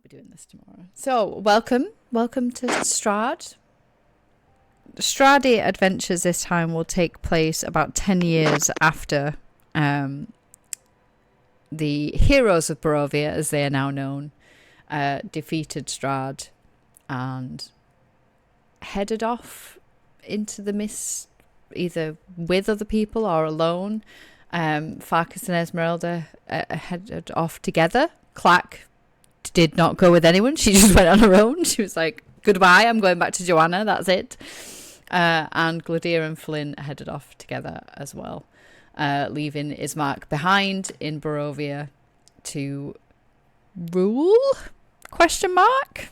be doing this tomorrow. So, welcome to Strahd. Strahd adventures this time will take place about 10 years after the Heroes of Barovia, as they are now known, defeated Strahd and headed off into the mist, either with other people or alone. Farkas and Esmeralda headed off together. Clack did not go with anyone. She just went on her own. She was like, goodbye, I'm going back to Joanna, that's it. And Gladia and Flynn headed off together as well, leaving Ismark behind in Barovia to rule? Question mark?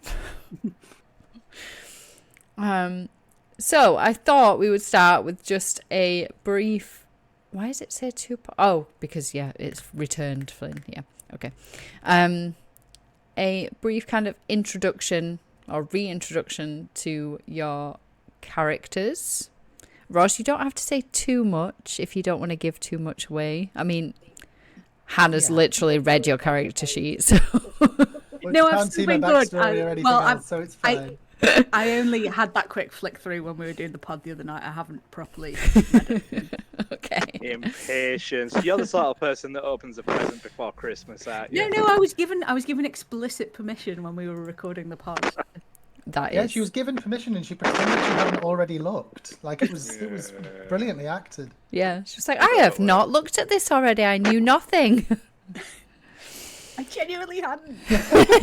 So I thought we would start with just a brief... Why does it say two... Oh, because, yeah, it's returned Flynn. Yeah, okay. A brief kind of introduction or reintroduction to your characters. Ross, you don't have to say too much if you don't want to give too much away. I mean, Hannah's literally read your character sheet, so... No, I've still been good. So it's fine. I only had that quick flick through when we were doing the pod the other night. I haven't properly. Okay. Impatience. You're the sort of person that opens a present before Christmas, aren't you? No. I was given explicit permission when we were recording the pod. Yeah, she was given permission and she pretended she hadn't already looked. Like it was brilliantly acted. Yeah, she was like, I have not looked at this already. I knew nothing. I genuinely hadn't.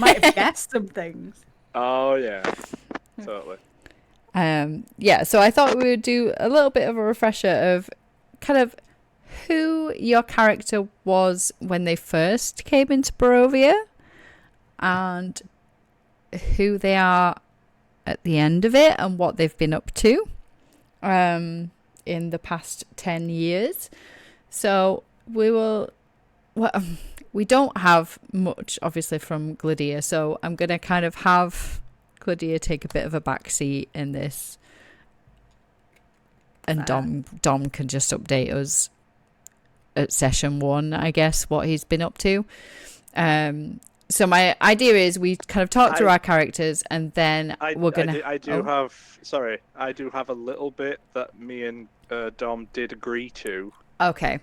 Might have guessed some things. Oh yeah, totally. Yeah, so I thought we would do a little bit of a refresher of kind of who your character was when they first came into Barovia and who they are at the end of it and what they've been up to in the past 10 years. So we will... Well, we don't have much, obviously, from Gladia, so I'm going to kind of have Gladia take a bit of a backseat in this. And Dom can just update us at session 1, I guess, what he's been up to. So my idea is we kind of talk through our characters, and then we're going to... I do have a little bit that me and Dom did agree to. Okay.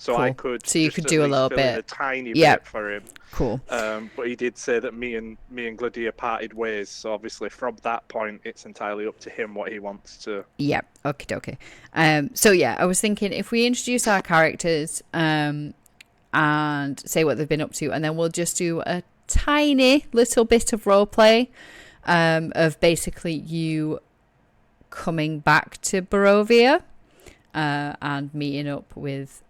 So cool. I could. So you could do a little bit, a tiny bit for him. Cool. But he did say that me and Gladia parted ways. So obviously, from that point, it's entirely up to him what he wants to. Yeah. Okay. So yeah, I was thinking if we introduce our characters, and say what they've been up to, and then we'll just do a tiny little bit of role play, of basically you coming back to Barovia, and meeting up with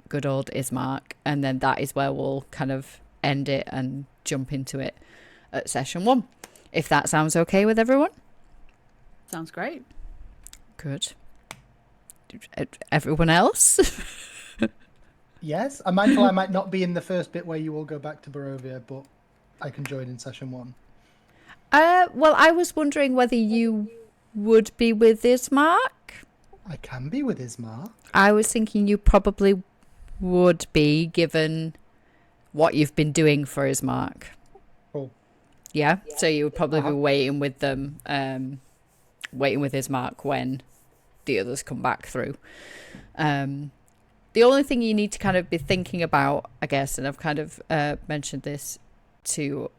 good old Ismark, and then that is where we'll kind of end it and jump into it at session 1, if that sounds okay with everyone. Sounds great. Good. Everyone else? Yes, I'm mindful I might not be in the first bit where you all go back to Barovia, but I can join in session 1. Well, I was wondering whether you would be with Ismark. I can be with Ismark. I was thinking you probably would be, given what you've been doing for Ismark. Cool. Yeah? So you would probably be waiting with them, waiting with Ismark when the others come back through. The only thing you need to kind of be thinking about, I guess, and I've kind of mentioned this to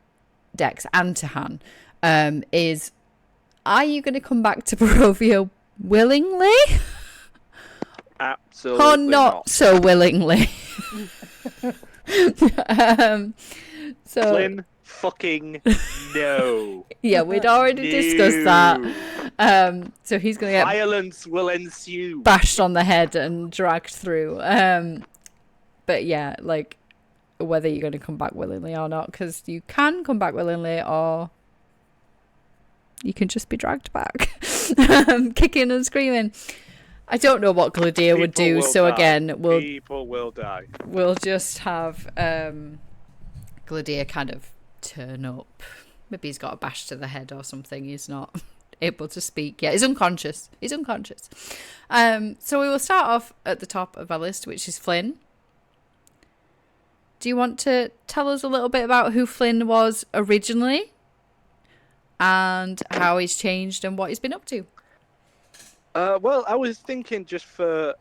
Dex and to Han, is, are you going to come back to Barovia willingly? Absolutely or not so willingly. So Flynn, fucking no. Yeah, we'd already discussed that. So he's going to get violence will ensue, bashed on the head and dragged through. But yeah, like whether you're going to come back willingly or not, because you can come back willingly, or you can just be dragged back, kicking and screaming. I don't know what Gladia would do, so die. Again, people will die. We'll just have Gladia kind of turn up. Maybe he's got a bash to the head or something. He's not able to speak yet. He's unconscious. So we will start off at the top of our list, which is Flynn. do you want to tell us a little bit about who Flynn was originally and how he's changed and what he's been up to? Well, I was thinking just for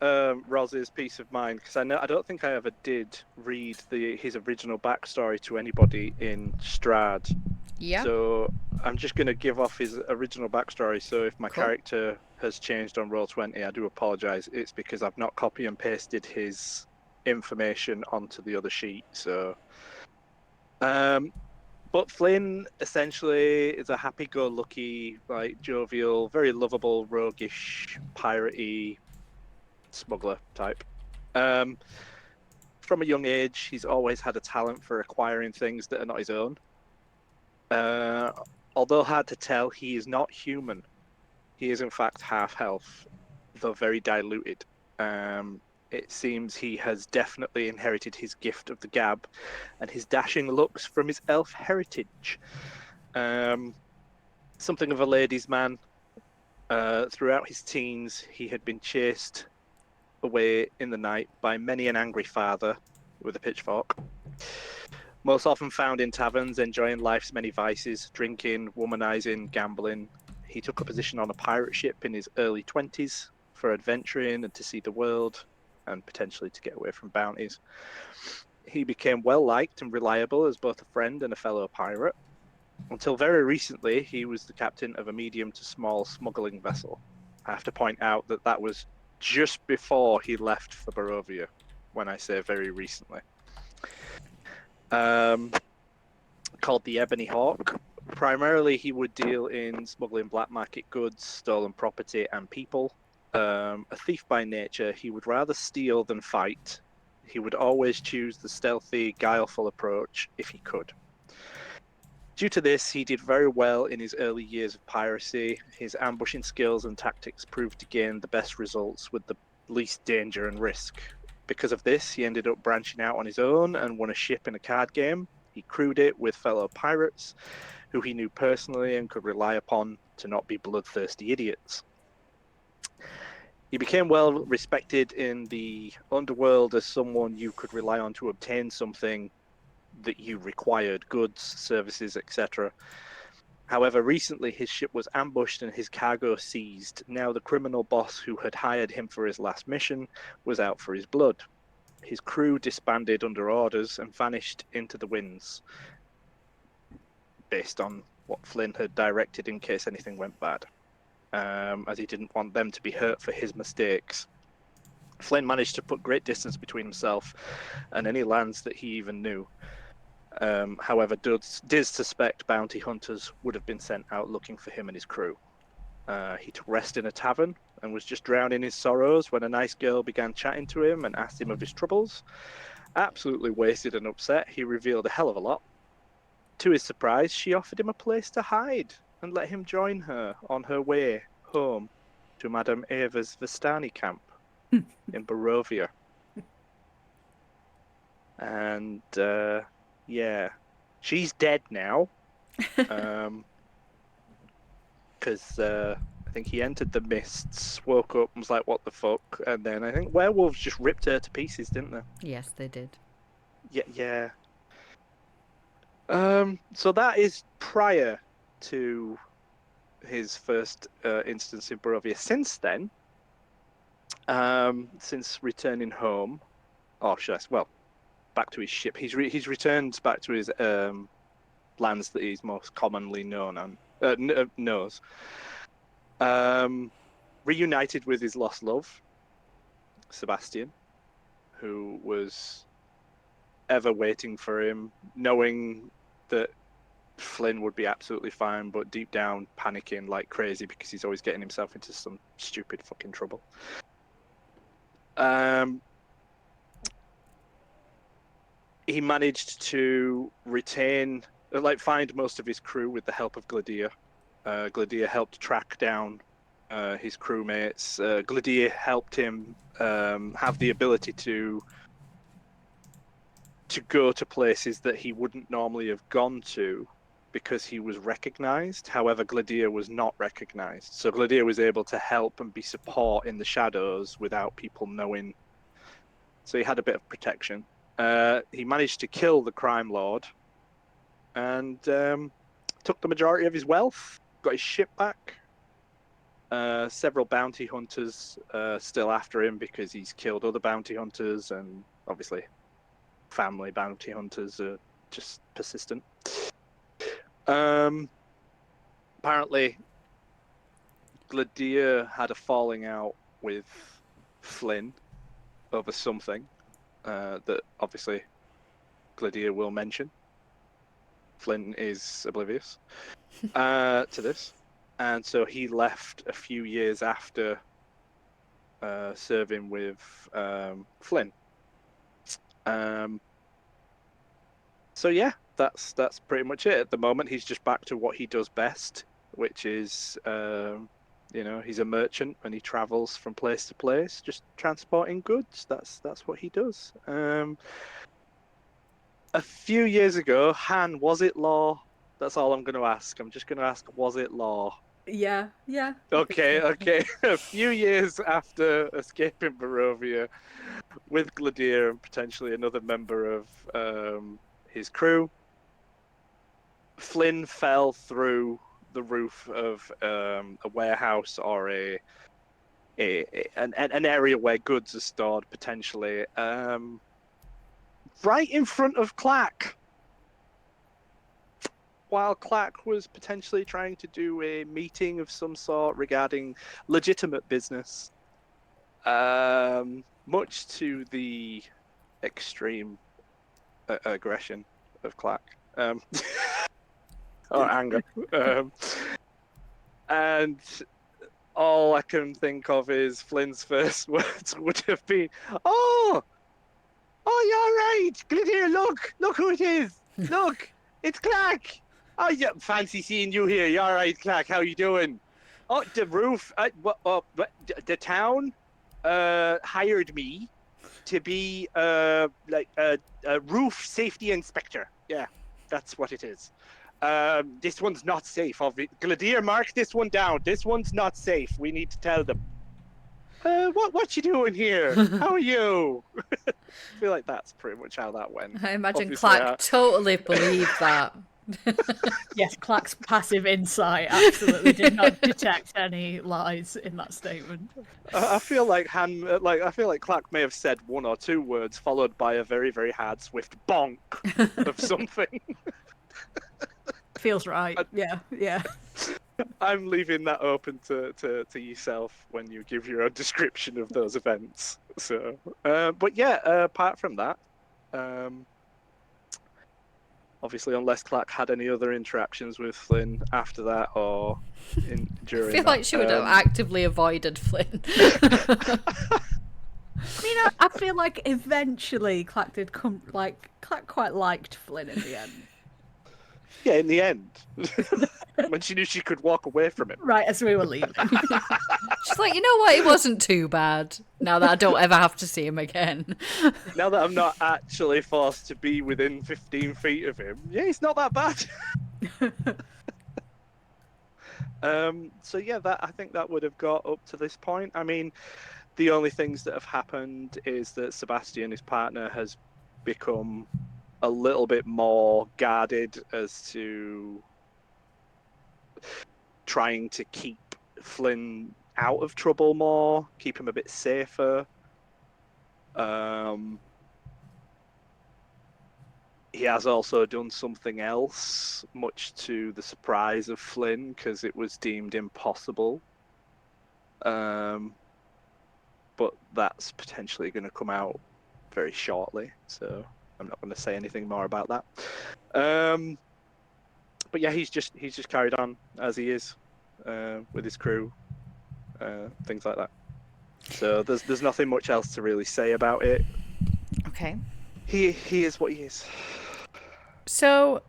Roz's peace of mind, because I don't think I ever did read his original backstory to anybody in Strahd. Yeah. So I'm just going to give off his original backstory. So if my Cool. character has changed on Roll20, I do apologise. It's because I've not copy and pasted his information onto the other sheet. So, but Flynn essentially is a happy-go-lucky, like jovial, very lovable, roguish, piratey smuggler type. Um, from a young age, he's always had a talent for acquiring things that are not his own. Uh, although hard to tell, he is not human. He is in fact half health, though very diluted. It seems he has definitely inherited his gift of the gab and his dashing looks from his elf heritage. Something of a ladies' man. Throughout his teens, he had been chased away in the night by many an angry father with a pitchfork. Most often found in taverns, enjoying life's many vices, drinking, womanizing, gambling. He took a position on a pirate ship in his early 20s for adventuring and to see the world, and potentially to get away from bounties. He became well liked and reliable as both a friend and a fellow pirate. Until very recently, he was the captain of a medium to small smuggling vessel. I have to point out that that was just before he left for Barovia, when I say very recently. Called the Ebony Hawk. Primarily, he would deal in smuggling black market goods, stolen property, and people. A thief by nature, he would rather steal than fight. He would always choose the stealthy, guileful approach if he could. Due to this, he did very well in his early years of piracy. His ambushing skills and tactics proved to gain the best results with the least danger and risk. Because of this, he ended up branching out on his own and won a ship in a card game. He crewed it with fellow pirates who he knew personally and could rely upon to not be bloodthirsty idiots. He became well respected in the underworld as someone you could rely on to obtain something that you required, goods, services, etc. However, recently his ship was ambushed and his cargo seized. Now the criminal boss who had hired him for his last mission was out for his blood. His crew disbanded under orders and vanished into the winds, based on what Flynn had directed in case anything went bad, as he didn't want them to be hurt for his mistakes. Flynn managed to put great distance between himself and any lands that he even knew. However, did suspect bounty hunters would have been sent out looking for him and his crew. He took rest in a tavern and was just drowning his sorrows when a nice girl began chatting to him and asked him of his troubles. Absolutely wasted and upset, he revealed a hell of a lot. To his surprise, she offered him a place to hide and let him join her on her way home to Madame Ava's Vistani camp in Barovia. And yeah, she's dead now. Because I think he entered the mists, woke up, and was like, "What the fuck?" And then I think werewolves just ripped her to pieces, didn't they? Yes, they did. Yeah. So that is prior to his first instance in Barovia. Since then, since returning home, back to his ship. He's returned back to his lands that he's most commonly knows. Reunited with his lost love, Sebastian, who was ever waiting for him, knowing that Flynn would be absolutely fine, but deep down panicking like crazy because he's always getting himself into some stupid fucking trouble. He managed to find most of his crew with the help of Gladia. Gladia helped track down his crewmates. Gladia helped him have the ability to go to places that he wouldn't normally have gone to because he was recognized. However, Gladia was not recognized. So Gladia was able to help and be support in the shadows without people knowing. So he had a bit of protection. He managed to kill the crime lord and took the majority of his wealth, got his ship back. Several bounty hunters still after him because he's killed other bounty hunters, and obviously family bounty hunters are just persistent. Apparently, Gladir had a falling out with Flynn over something that obviously Gladir will mention. Flynn is oblivious to this, and so he left a few years after serving with Flynn. So yeah, that's pretty much it. At the moment, he's just back to what he does best, which is he's a merchant and he travels from place to place, just transporting goods. That's what he does. A few years ago, Han, was it law? That's all I'm going to ask. I'm just going to ask, was it law? Yeah. Okay. A few years after escaping Barovia with Gladir and potentially another member of his crew, Flynn fell through the roof of a warehouse or an area where goods are stored, potentially, right in front of Clack, while Clack was potentially trying to do a meeting of some sort regarding legitimate business, much to the extreme aggression of Clack. Or anger. And all I can think of is Flynn's first words would have been, Oh, you're right. Gladir, look who it is. Look, it's Clack. Oh, yeah, fancy seeing you here. You're right, Clack. How you doing? Oh, the roof, the town hired me to be like a roof safety inspector. Yeah, that's what it is. This one's not safe. Gladir, mark this one down. This one's not safe. We need to tell them. What you doing here? How are you? I feel like that's pretty much how that went. I imagine Obviously, Clack totally believed that. Yes, Clack's passive insight absolutely did not detect any lies in that statement. I feel like Clack may have said one or two words followed by a very, very hard, swift bonk of something. Feels right. Yeah. I'm leaving that open to yourself when you give your own description of those events. So, but yeah, apart from that, obviously, unless Clack had any other interactions with Flynn after that or during I feel like she would have actively avoided Flynn. I mean, I feel like eventually Clack did come. Like Clack quite liked Flynn in the end. Yeah, in the end, when she knew she could walk away from him. Right as we were leaving. She's like, you know what? It wasn't too bad. Now that I don't ever have to see him again. Now that I'm not actually forced to be within 15 feet of him, yeah, it's not that bad. So yeah, I think that would have got up to this point. I mean, the only things that have happened is that Sebastian, his partner, has become a little bit more guarded as to trying to keep Flynn out of trouble more, keep him a bit safer. He has also done something else, much to the surprise of Flynn, because it was deemed impossible. But that's potentially going to come out very shortly, so I'm not going to say anything more about that. But yeah, he's just carried on as he is with his crew, things like that. So there's nothing much else to really say about it. Okay. He is what he is. So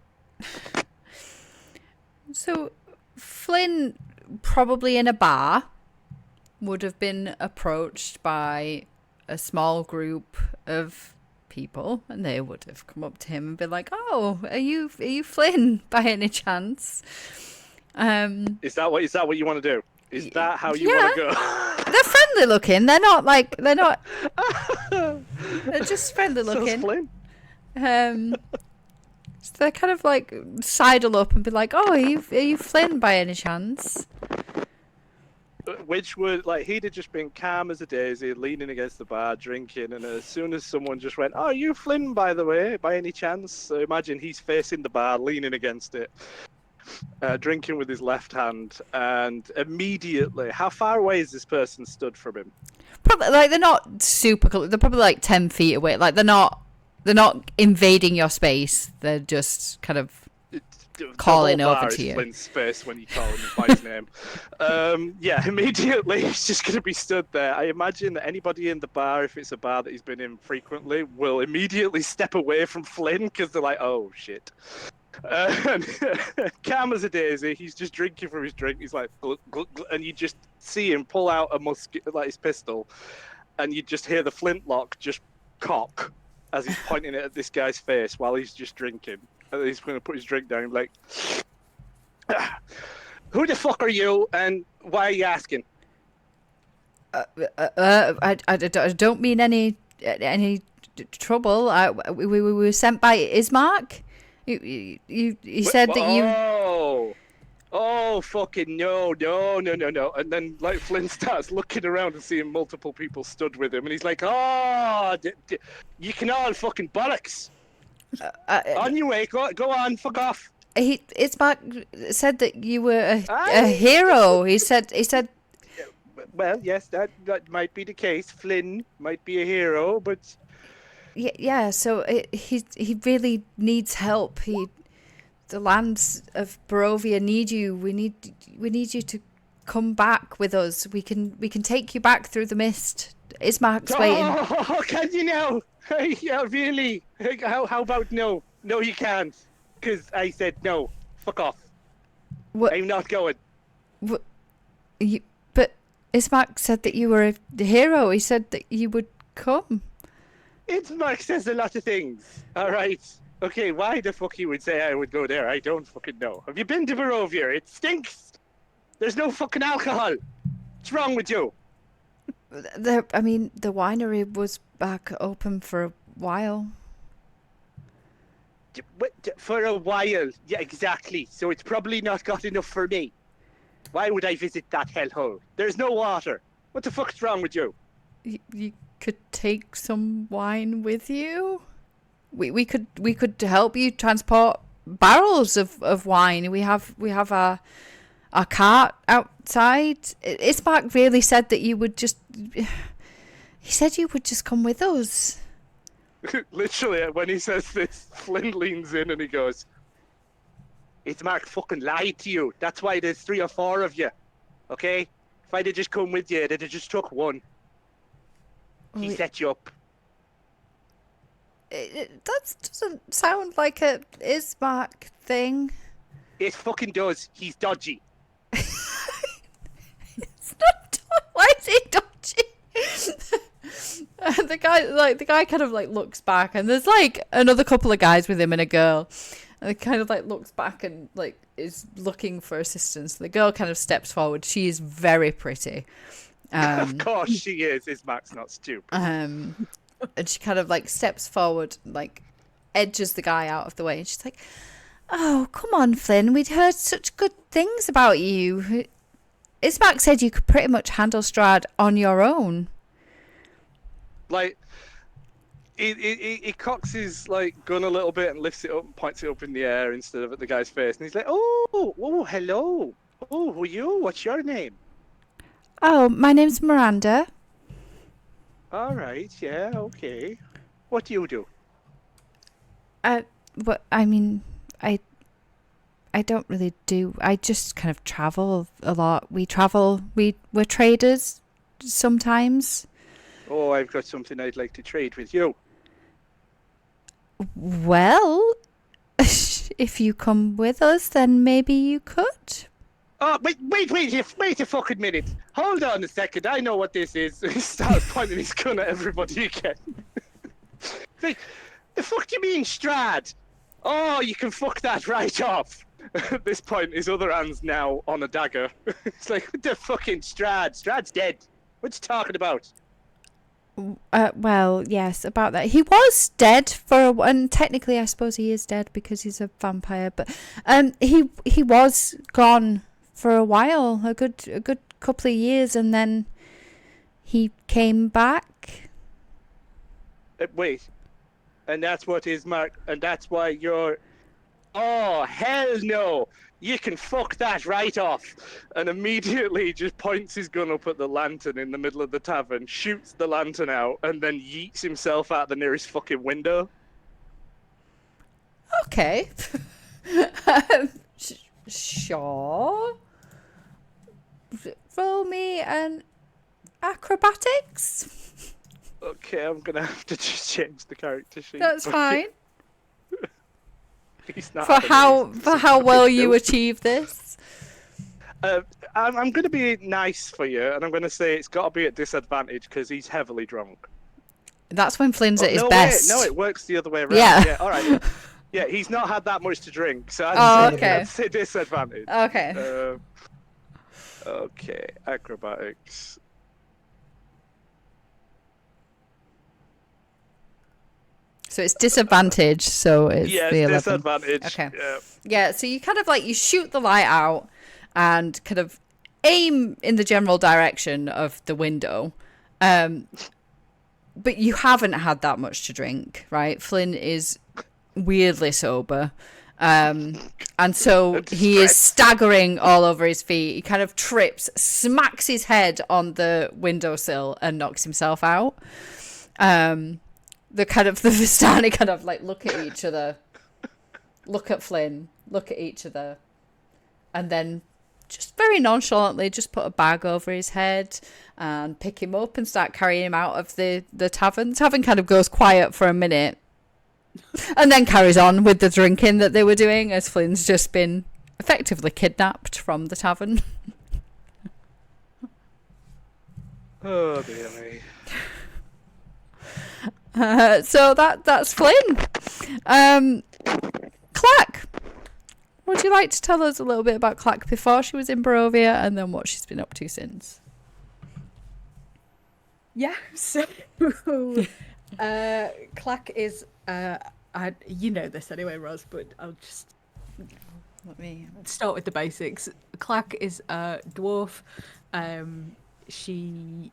Flynn, probably in a bar, would have been approached by a small group of people, and they would have come up to him and been like, "Oh, are you Flynn by any chance?" Is that what you want to do? Is that how you want to go? They're friendly looking. They're not. They're just friendly looking. Flynn. So they kind of like sidle up and be like, "Oh, are you Flynn by any chance?" Which would, like, he'd have just been calm as a daisy, leaning against the bar, drinking, and as soon as someone just went, "Oh, you Flynn, by the way, by any chance?" So imagine he's facing the bar, leaning against it, drinking with his left hand, and immediately, how far away is this person stood from him? Probably like they're not super close. They're probably like 10 feet away. Like they're not invading your space. They're just kind of calling the whole over bar to is you. Flynn's face when you call him by his name. Yeah, immediately he's just going to be stood there. I imagine that anybody in the bar, if it's a bar that he's been in frequently, will immediately step away from Flynn because they're like, "Oh shit." Calm as a daisy, he's just drinking from his drink. He's like, glug, glug, glug, and you just see him pull out a like his pistol, and you just hear the flintlock just cock as he's pointing it at this guy's face while he's just drinking. And he's going to put his drink down and be like, "Who the fuck are you, and why are you asking?" I don't mean any trouble. We were sent by Ismark. You said that you. Oh, fucking no. And then, like, Flynn starts looking around and seeing multiple people stood with him, and he's like, "Oh, you can all fucking bollocks. On your way, go on, fuck off." Ismark said that you were a hero. He said. Well, yes, that might be the case. Flynn might be a hero, but Yeah. So he really needs help. The lands of Barovia need you. We need you to come back with us. We can take you back through the mist. Ismark's waiting. Oh, can you now? Yeah, really? How about no? No, you can't. Because I said no. Fuck off. What? I'm not going. But Ismark said that you were a hero. He said that you would come. Mark says a lot of things. All right. Okay, why the fuck you would say I would go there? I don't fucking know. Have you been to Barovia? It stinks. There's no fucking alcohol. What's wrong with you? The winery was back open for a while. For a while. Yeah, exactly. So it's probably not got enough for me. Why would I visit that hellhole? There's no water. What the fuck's wrong with you? You could take some wine with you. We could help you transport barrels of wine. We have our cart outside. Ismark really said that you would just. He said you would just come with us. Literally, when he says this, Flynn leans in and he goes, "Ismark fucking lied to you. That's why there's 3 or 4 of you. Okay? If I'd have just come with you, they'd have just took one. He set you up." That doesn't sound like a Ismark thing. It fucking does. He's dodgy. It's not. Why is he dodgy? The guy kind of like looks back, and there's like another couple of guys with him and a girl, and he kind of like looks back and like is looking for assistance. The girl kind of steps forward. She is very pretty. Of course she is. Ismark's not stupid. And she kind of like steps forward, like edges the guy out of the way, and she's like, "Oh, come on, Flynn. We'd heard such good things about you. Ismark said you could pretty much handle Strahd on your own." Like, he cocks his like gun a little bit and lifts it up and points it up in the air instead of at the guy's face, and he's like, "Oh, hello. Oh, who are you? What's your name?" "Oh, my name's Miranda." All right, yeah, okay. What do you do? But I mean, I don't really do. I just kind of travel a lot. We're traders sometimes. Oh, I've got something I'd like to trade with you. Well, if you come with us, then maybe you could. Oh, wait a fucking minute. Hold on a second. I know what this is. He starts pointing his gun at everybody again. Like, the fuck do you mean, Strahd? Oh, you can fuck that right off. At this point, his other hand's now on a dagger. It's like, what the fucking Strahd? Strahd's dead. What you talking about? Well, yes, about that. He was dead and technically, I suppose he is dead because he's a vampire. But he was gone for a while, a good couple of years, and then he came back. Wait, and that's what is Mark, and that's why you're. Oh hell no! You can fuck that right off. And immediately just points his gun up at the lantern in the middle of the tavern, shoots the lantern out, and then yeets himself out the nearest fucking window. Okay. Sure. Roll me an acrobatics. Okay, I'm gonna have to just change the character sheet. That's fine. He's not For how well you nope. achieve this. I'm going to be nice for you, and I'm going to say it's got to be at disadvantage because he's heavily drunk. That's when Flynn's at his no, best. Wait, no, it works the other way around. Yeah. All right. Yeah, he's not had that much to drink, so okay. I'd say disadvantage. Okay. Okay, acrobatics. So it's disadvantage, so it's yeah, the 11. Disadvantage. Okay. Yeah. Yeah, so you kind of you shoot the light out and kind of aim in the general direction of the window. But you haven't had that much to drink, right? Flynn is weirdly sober. And so he is staggering all over his feet. He kind of trips, smacks his head on the windowsill and knocks himself out. The Vistani kind of look at each other, look at Flynn, look at each other, and then just very nonchalantly just put a bag over his head and pick him up and start carrying him out of the tavern. The tavern kind of goes quiet for a minute and then carries on with the drinking that they were doing as Flynn's just been effectively kidnapped from the tavern. Oh, dear me. So that's Flynn. Clack, would you like to tell us a little bit about Clack before she was in Barovia and then what she's been up to since? Yeah, so Clack is you know this anyway, Ros, but I'll just Let me start with the basics. Clack is a dwarf. She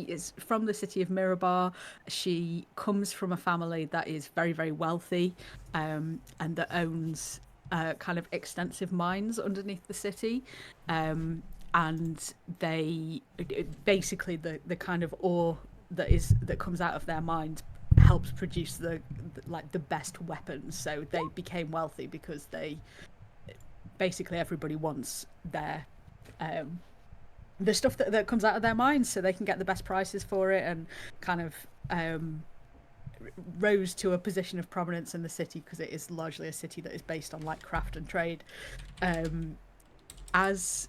is from the city of Mirabar. She comes from a family that is very, very wealthy, and that owns kind of extensive mines underneath the city. And they basically the kind of ore that comes out of their mines helps produce the best weapons. So they became wealthy because they basically everybody wants their the stuff that comes out of their mines so they can get the best prices for it, and kind of rose to a position of prominence in the city because it is largely a city that is based on craft and trade. As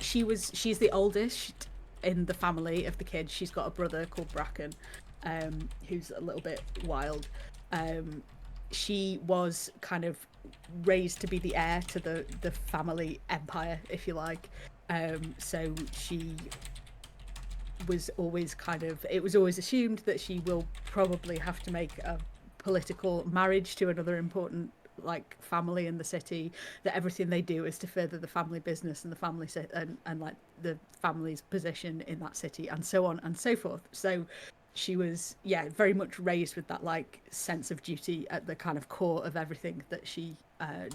she's the oldest in the family of the kids. She's got a brother called Bracken, who's a little bit wild. She was kind of raised to be the heir to the family empire, if you like. So she was always it was always assumed that she will probably have to make a political marriage to another important family in the city, that everything they do is to further the family business and the family and the family's position in that city, and so on and so forth. So she was very much raised with that sense of duty at the kind of core of everything that she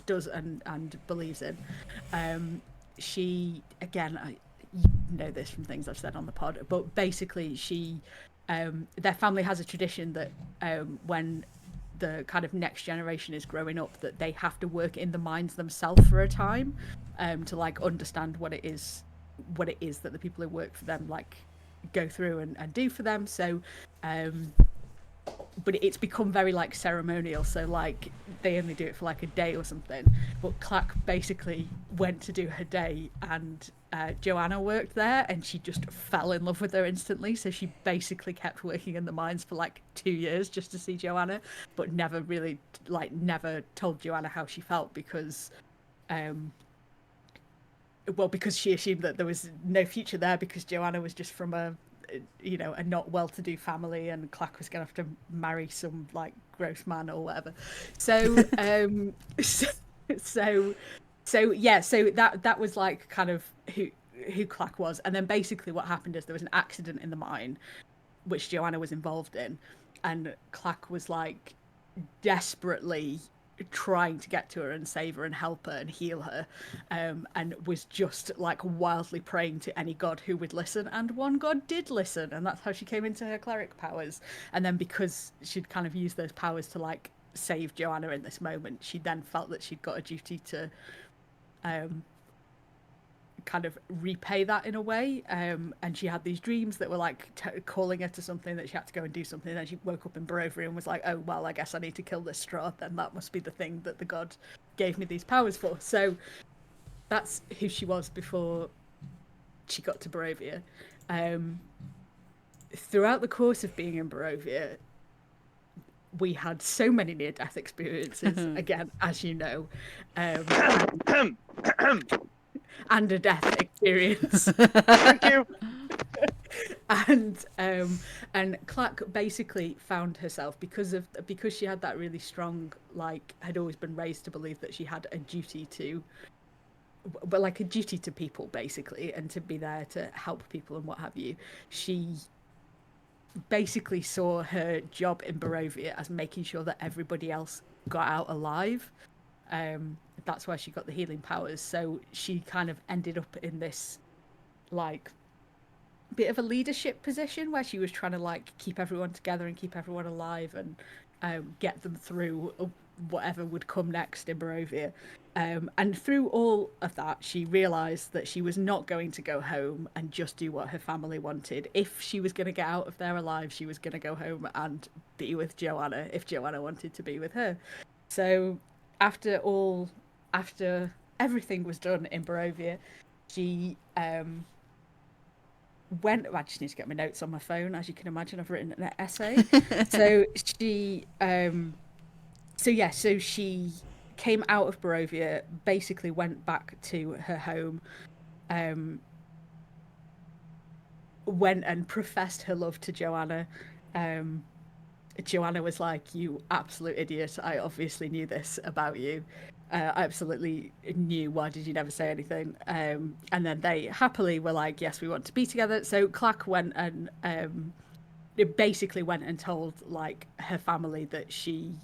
does and believes in. She, again, you know this from things I've said on the pod, but basically she their family has a tradition that when the kind of next generation is growing up, that they have to work in the mines themselves for a time to understand what it is that the people who work for them go through and do for them. So but it's become very ceremonial, so they only do it for a day or something. But Clack basically went to do her day, and Joanna worked there, and she just fell in love with her instantly. So she basically kept working in the mines for 2 years just to see Joanna, but never really never told Joanna how she felt, because well, because she assumed that there was no future there because Joanna was just from a not well-to-do family, and Clack was gonna have to marry some like gross man or whatever. So so that was like kind of who Clack was. And then basically what happened is there was an accident in the mine which Joanna was involved in, and Clack was like desperately trying to get to her and save her and help her and heal her, and was just like wildly praying to any god who would listen, and one god did listen, and that's how she came into her cleric powers. And then because she'd kind of used those powers to like save Joanna in this moment, she then felt that she'd got a duty to kind of repay that in a way, and she had these dreams that were like calling her to something that she had to go and do something. And then she woke up in Barovia and was like, oh well, I guess I need to kill this Strahd, then that must be the thing that the god gave me these powers for. So that's who she was before she got to Barovia. Throughout the course of being in Barovia, we had so many near-death experiences, again, as you know, and a death experience. Thank you. And Clack basically found herself because she had that really strong, like, had always been raised to believe that she had a duty to, but like a duty to people basically, and to be there to help people and what have you. She basically saw her job in Barovia as making sure that everybody else got out alive. That's why she got the healing powers. So she kind of ended up in this like bit of a leadership position where she was trying to like keep everyone together and keep everyone alive, and get them through whatever would come next in Barovia. And through all of that, she realised that she was not going to go home and just do what her family wanted. If she was going to get out of there alive, she was going to go home and be with Joanna if Joanna wanted to be with her. So after everything was done in Barovia, she went. I just need to get my notes on my phone. As you can imagine, I've written an essay. So she came out of Barovia, basically went back to her home, went and professed her love to Joanna. Joanna was like, you absolute idiot, I obviously knew this about you. I absolutely knew, why did you never say anything? And then they happily were like, yes, we want to be together. So Clack went and basically went and told like her family that she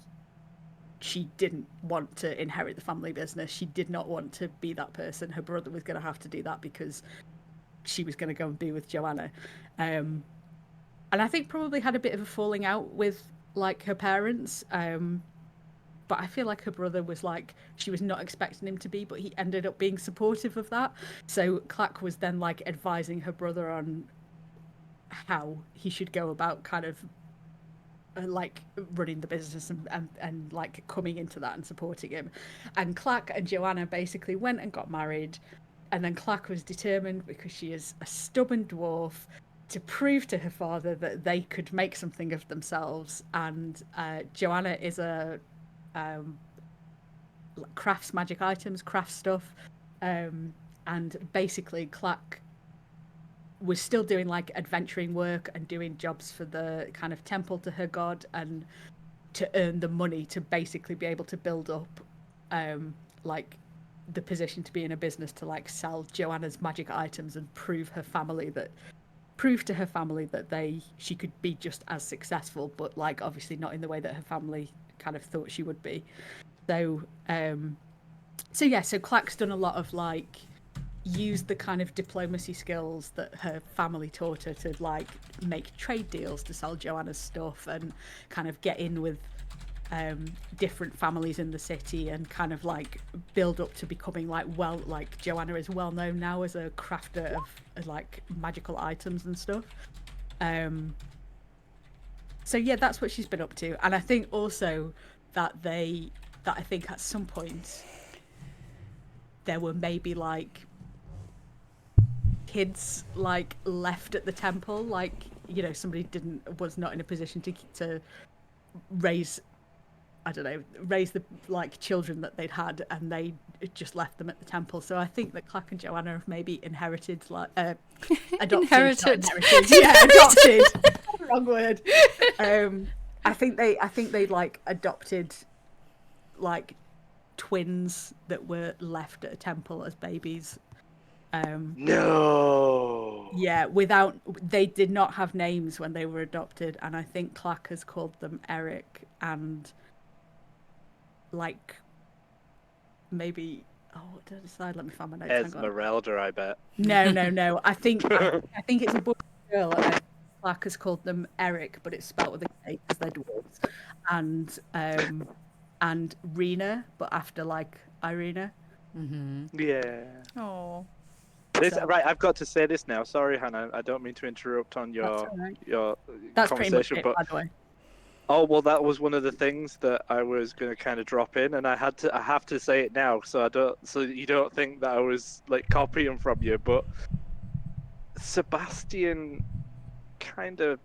didn't want to inherit the family business. She did not want to be that person. Her brother was going to have to do that because she was going to go and be with Joanna. And I think probably had a bit of a falling out with like her parents. But I feel like her brother was like, she was not expecting him to be, but he ended up being supportive of that. So Clack was then like advising her brother on how he should go about kind of like running the business and like coming into that and supporting him. And Clack and Joanna basically went and got married. And then Clack was determined, because she is a stubborn dwarf, to prove to her father that they could make something of themselves. And Joanna is a crafts magic items, craft stuff, and basically Clack was still doing like adventuring work and doing jobs for the kind of temple to her god, and to earn the money to basically be able to build up like the position to be in a business to like sell Joanna's magic items and prove to her family that she could be just as successful, but like obviously not in the way that her family kind of thought she would be. So so Clack's done a lot of like use the kind of diplomacy skills that her family taught her to like make trade deals to sell Joanna's stuff, and kind of get in with different families in the city, and kind of like build up to becoming like Joanna is well known now as a crafter of like magical items and stuff. So yeah, that's what she's been up to. And I think also that I think at some point there were maybe like kids like left at the temple, like, you know, somebody was not in a position to raise I don't know, raise the like children that they'd had, and they just left them at the temple. So I think that Clack and Joanna have maybe inherited, like adopted, Inherited. not inherited. Yeah, adopted. Wrong word. I think they like adopted like twins that were left at a temple as babies. No. Yeah, they did not have names when they were adopted, and I think Clack has called them Eric and like maybe what did I decide? Let me find my notes. Hang on. Esmeralda, I bet. No. I think it's a boy and girl, and Clack has called them Eric, but it's spelled with a K because they're dwarves, and Rena, but after like Irina. Yeah. Oh. Right, I've got to say this now. Sorry, Hannah. I don't mean to interrupt on your That's pretty much conversation, it, but by the way. oh well, that was one of the things that I was going to kind of drop in, and I have to say it now, so you don't think that I was like copying from you. But Sebastian kind of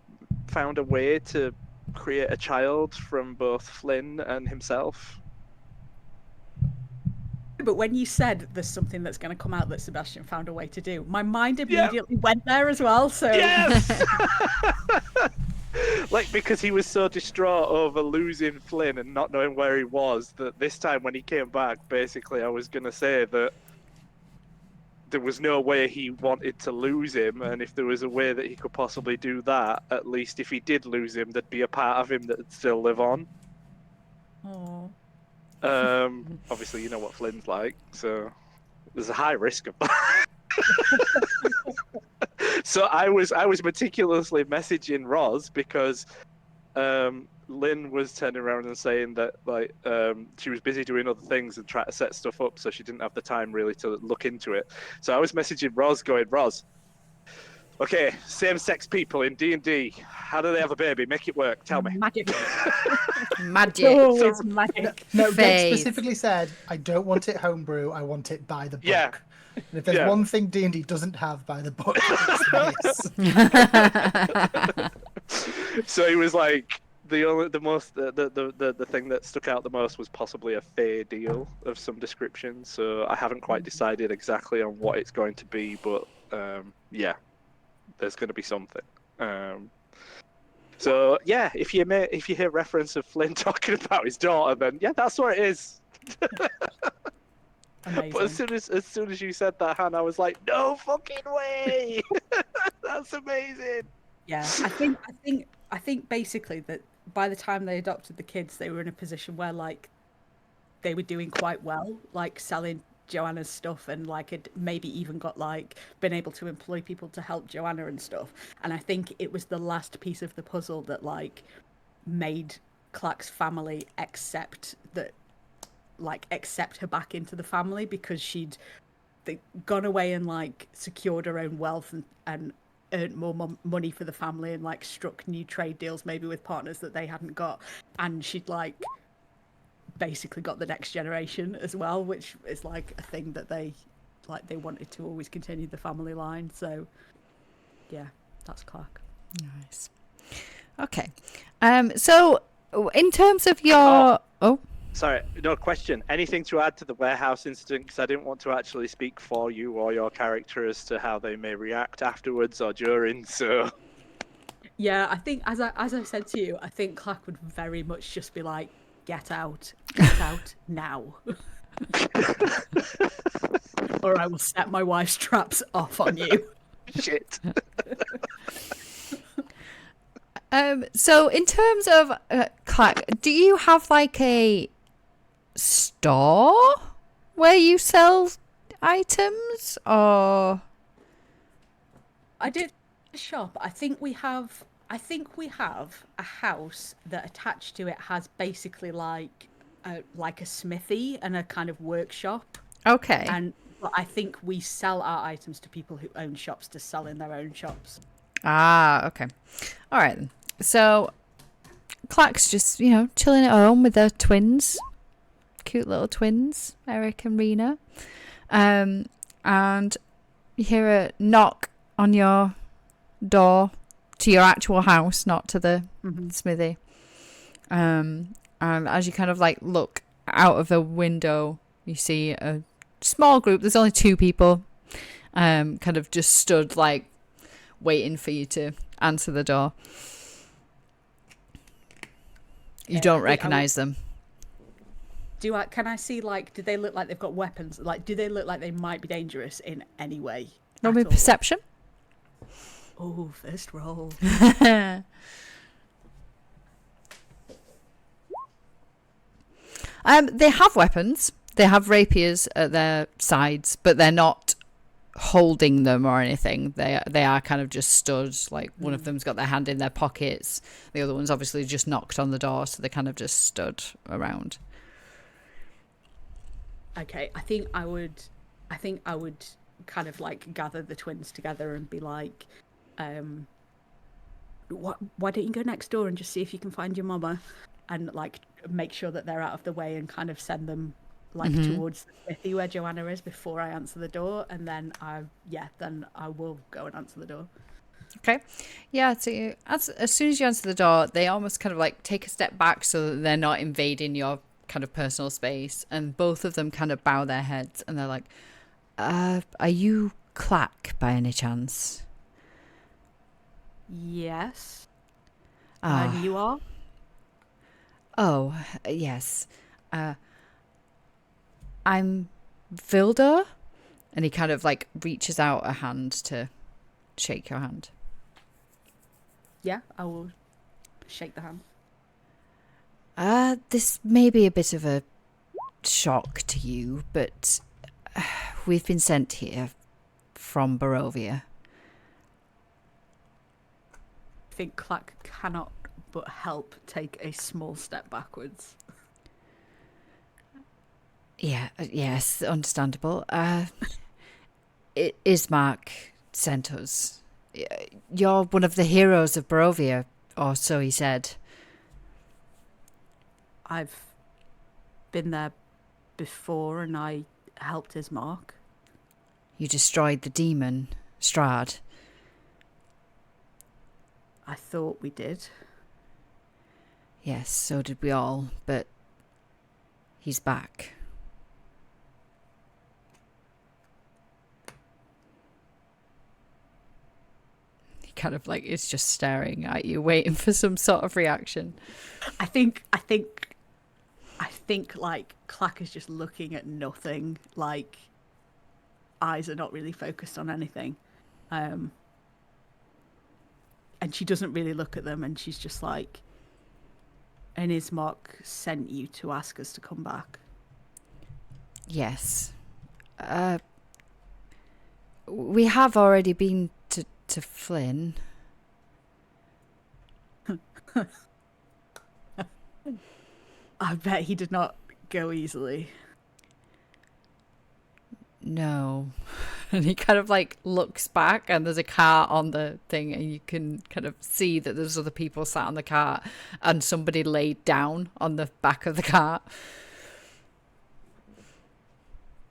found a way to create a child from both Flynn and himself. But when you said there's something that's going to come out that Sebastian found a way to do, my mind immediately went there as well. So yes. Like, because he was so distraught over losing Flynn and not knowing where he was, that this time when he came back, basically I was going to say that there was no way he wanted to lose him, and if there was a way that he could possibly do that, at least if he did lose him, there'd be a part of him that'd still live on. Oh. Obviously, you know what Flynn's like, so there's a high risk of that. So I was meticulously messaging Roz because Lynn was turning around and saying that like she was busy doing other things and trying to set stuff up, so she didn't have the time really to look into it. So I was messaging Roz going, Roz, okay, same-sex people in D&D, how do they have a baby? Make it work. Tell me. Magic. Magic. Always magic. No, Greg Phase. specifically said, I don't want it homebrew, I want it by the book. Yeah. And if there's one thing D&D doesn't have by the book, it's this. So he was like, the thing that stuck out the most was possibly a fair deal of some description. So I haven't quite decided exactly on what it's going to be, but yeah, there's going to be something. So yeah, if you hear reference of Flynn talking about his daughter, then yeah, that's what it is. Amazing. But as soon as you said that, Hannah, I was like, no fucking way. That's amazing. Yeah, I think basically that by the time they adopted the kids, they were in a position where like they were doing quite well, like selling Joanna's stuff, and like had maybe even got like been able to employ people to help Joanna and stuff. And I think it was the last piece of the puzzle that like made Clack's family accept her back into the family, because she'd gone away and like secured her own wealth and earned more money for the family, and like struck new trade deals maybe with partners that they hadn't got, and she'd like basically got the next generation as well, which is like a thing that they wanted to always continue the family line. So yeah, that's Clack. Nice. Okay. So in terms of your Sorry, no question. Anything to add to the warehouse incident? Because I didn't want to actually speak for you or your character as to how they may react afterwards or during. So Yeah, I think as I said to you, I think Clack would very much just be like, get out now. Or I will set my wife's traps off on you. shit. So in terms of Clack, do you have like a store where you sell items, or? I did a shop. I think we have a house that attached to it has basically like a smithy and a kind of workshop. Okay. But I think we sell our items to people who own shops to sell in their own shops. Ah, okay. All right then. So Clack's just, chilling at home with their twins. Cute little twins, Eric and Rena. And you hear a knock on your door to your actual house, not to the smithy. And And as you kind of like look out of the window, you see a small group. There's only 2 people, kind of just stood like waiting for you to answer the door. You don't recognize them. Can I see, like, do they look like they've got weapons? Like, do they look like they might be dangerous in any way? Roll me perception. Oh, first roll. They have weapons. They have rapiers at their sides, but they're not holding them or anything. They are kind of just stood. Like, one of them's got their hand in their pockets. The other one's obviously just knocked on the door, so they kind of just stood around. Okay, I think I would kind of like gather the twins together and be like, why don't you go next door and just see if you can find your mama, and like make sure that they're out of the way, and kind of send them like towards the smithy where Joanna is before I answer the door, and then I will go and answer the door. Okay. Yeah, so as soon as you answer the door, they almost kind of like take a step back so that they're not invading your kind of personal space, and both of them kind of bow their heads, and they're like, are you Clack by any chance? Yes. Ah. And you are? Oh, yes. I'm Vilda. And he kind of like reaches out a hand to shake your hand. Yeah, I will shake the hand. This may be a bit of a shock to you, but we've been sent here from Barovia. I think Clack cannot but help take a small step backwards. Yeah, yes, understandable. Ismark sent us. You're one of the heroes of Barovia, or so he said. I've been there before, and I helped Ismark. You destroyed the demon, Strahd. I thought we did. Yes, so did we all, but he's back. He kind of like is just staring at you, waiting for some sort of reaction. I think like Clack is just looking at nothing, like eyes are not really focused on anything. And she doesn't really look at them, and she's just like, and Ismark sent you to ask us to come back. Yes. We have already been to Flynn. I bet he did not go easily. No. And he kind of like looks back, and there's a car on the thing, and you can kind of see that there's other people sat on the cart, and somebody laid down on the back of the cart.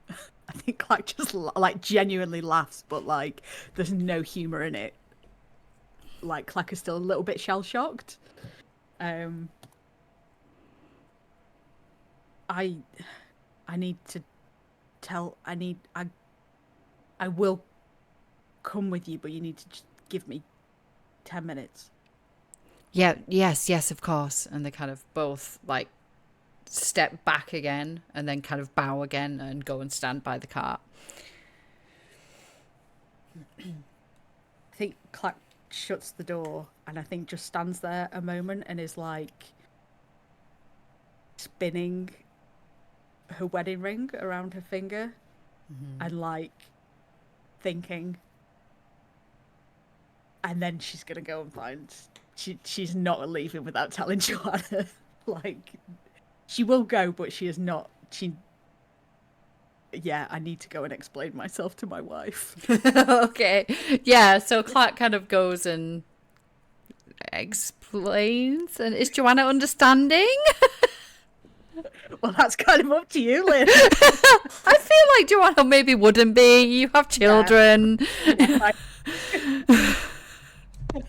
I think Clack just like genuinely laughs, but like there's no humor in it. Like Clack is still a little bit shell shocked. I need to tell. I will come with you, but you need to just give me 10 minutes. Yeah, yes, of course. And they kind of both like step back again, and then kind of bow again and go and stand by the cart. I think Clack shuts the door, and I think just stands there a moment and is like spinning her wedding ring around her finger, and like thinking, and then she's gonna go and find. She's not leaving without telling Joanna. Like, she will go, but she is not. Yeah, I need to go and explain myself to my wife. Okay. Yeah, so Clark kind of goes and explains. And is Joanna understanding? Well, that's kind of up to you, Lynn. I feel like Joanna maybe wouldn't be. You have children. Yeah.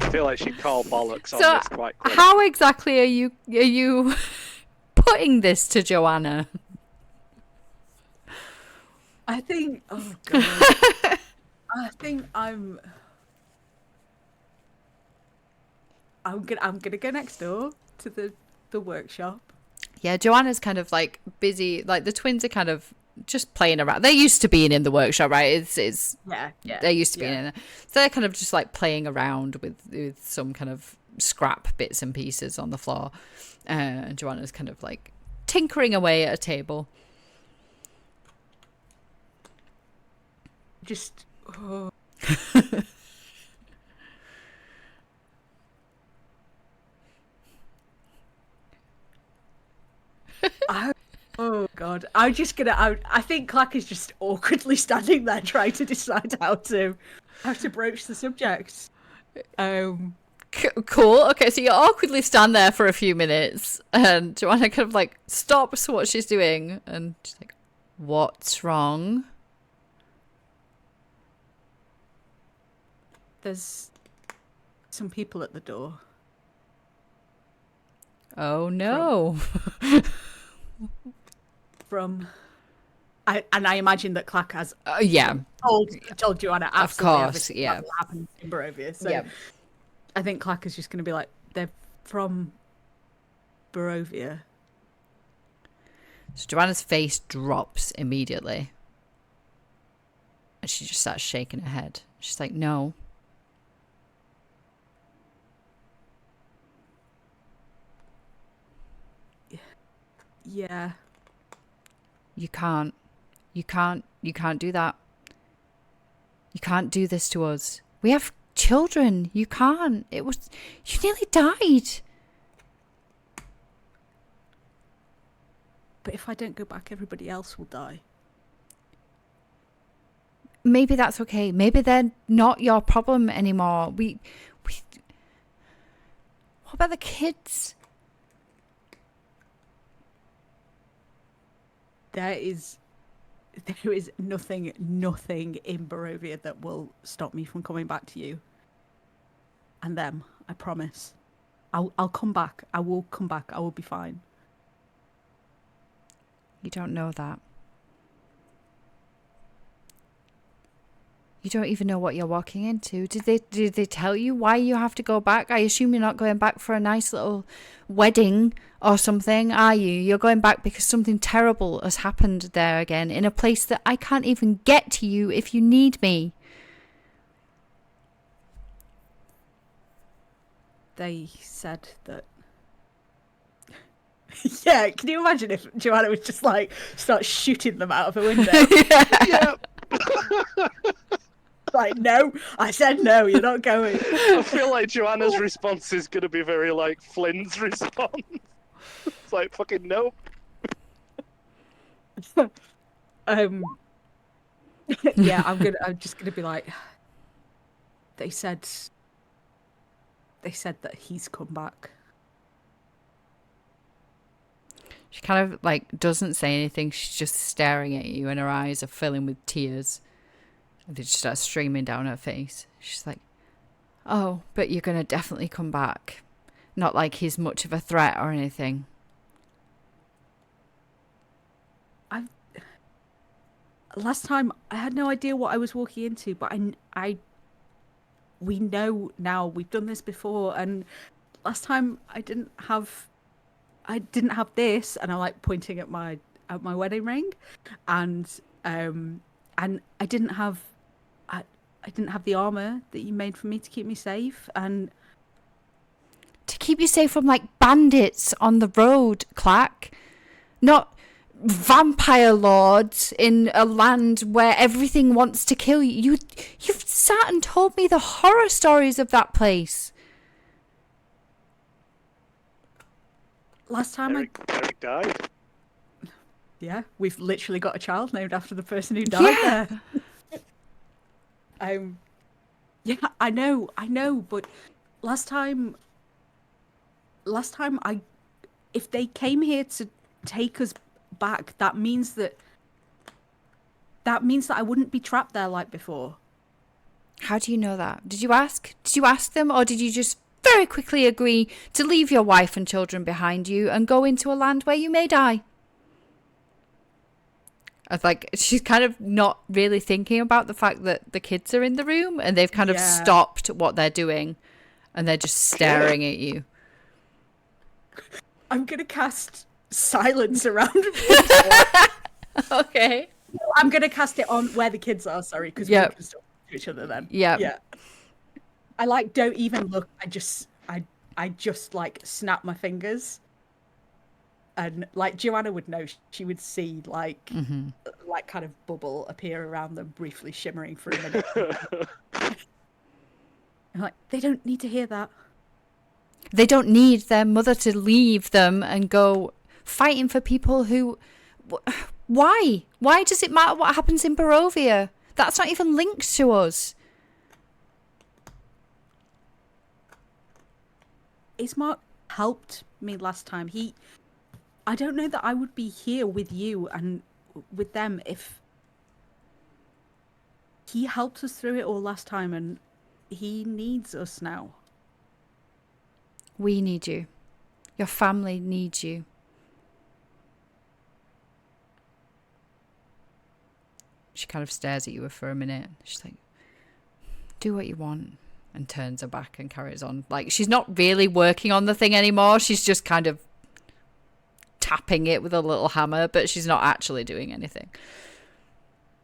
I feel like she'd call bollocks on So this quite quick. how exactly are you putting this to Joanna? I think, oh god, I think I'm gonna go next door to the workshop. Yeah, Joanna's kind of like busy. Like the twins are kind of just playing around. They're used to being in the workshop, right? It's Yeah. they're used to being in there. So they're kind of just like playing around with some kind of scrap bits and pieces on the floor. And Joanna's kind of like tinkering away at a table. Just, oh. Oh god, I'm just gonna. I think Clack is just awkwardly standing there trying to decide how to broach the subject. Cool. Okay, so you awkwardly stand there for a few minutes, and Joanna kind of like stops what she's doing, and she's like, "What's wrong?" There's some people at the door. Oh no. I imagine that Clack has Yeah. told Joanna Of absolutely course, everything yeah. that will happen in Barovia. So Yeah. I think Clack is just going to be like, they're from Barovia. So Joanna's face drops immediately. And she just starts shaking her head. She's like, no. Yeah. You can't do that. You can't do this to us. We have children. You can't. You nearly died. But if I don't go back, everybody else will die. Maybe that's okay. Maybe they're not your problem anymore. What about the kids? There is nothing in Barovia that will stop me from coming back to you. And them, I promise. I'll come back. I will come back. I will be fine. You don't know that. You don't even know what you're walking into. Did they tell you why you have to go back? I assume you're not going back for a nice little wedding or something, are you? You're going back because something terrible has happened there again, in a place that I can't even get to you if you need me. They said that. Yeah, can you imagine if Joanna would just like start shooting them out of a window? Yeah. Like, no, I said no, you're not going. I feel like Joanna's response is going to be very like Flynn's response. It's like, fucking nope. Yeah, I'm just gonna be like, they said that he's come back. She kind of like doesn't say anything. She's just staring at you, and her eyes are filling with tears. They just start streaming down her face. She's like, oh, but you're going to definitely come back. Not like he's much of a threat or anything. Last time, I had no idea what I was walking into, but we know now, we've done this before, and last time I didn't have this, and I'm like pointing at my wedding ring, and I didn't have the armor that you made for me to keep me safe, and To keep you safe from like bandits on the road, Clack. Not vampire lords in a land where everything wants to kill you. You've sat and told me the horror stories of that place. last time Eric died. yeah, we've literally got a child named after the person who died there. Yeah, I know, but last time if they came here to take us back, that means that I wouldn't be trapped there like before. How do you know that? Did you ask? Did you ask them, or did you just very quickly agree to leave your wife and children behind you and go into a land where you may die. I like she's kind of not really thinking about the fact that the kids are in the room and they've kind of stopped what they're doing and they're just staring at you. I'm gonna cast silence around me. Okay. I'm gonna cast it on where the kids are. Sorry, because we can still talk to each other then. Yeah. I like don't even look. I just like snap my fingers, and like Joanna would know. She would see like kind of bubble appear around them, briefly shimmering for a minute. I'm like, they don't need to hear that. They don't need their mother to leave them and go fighting for people who... Why? Why does it matter what happens in Barovia? That's not even linked to us. Ismark helped me last time. I don't know that I would be here with you and with them if he helped us through it all last time, and he needs us now. We need you. Your family needs you. She kind of stares at you for a minute. She's like, do what you want, and turns her back and carries on. Like, she's not really working on the thing anymore. She's just kind of tapping it with a little hammer, but she's not actually doing anything.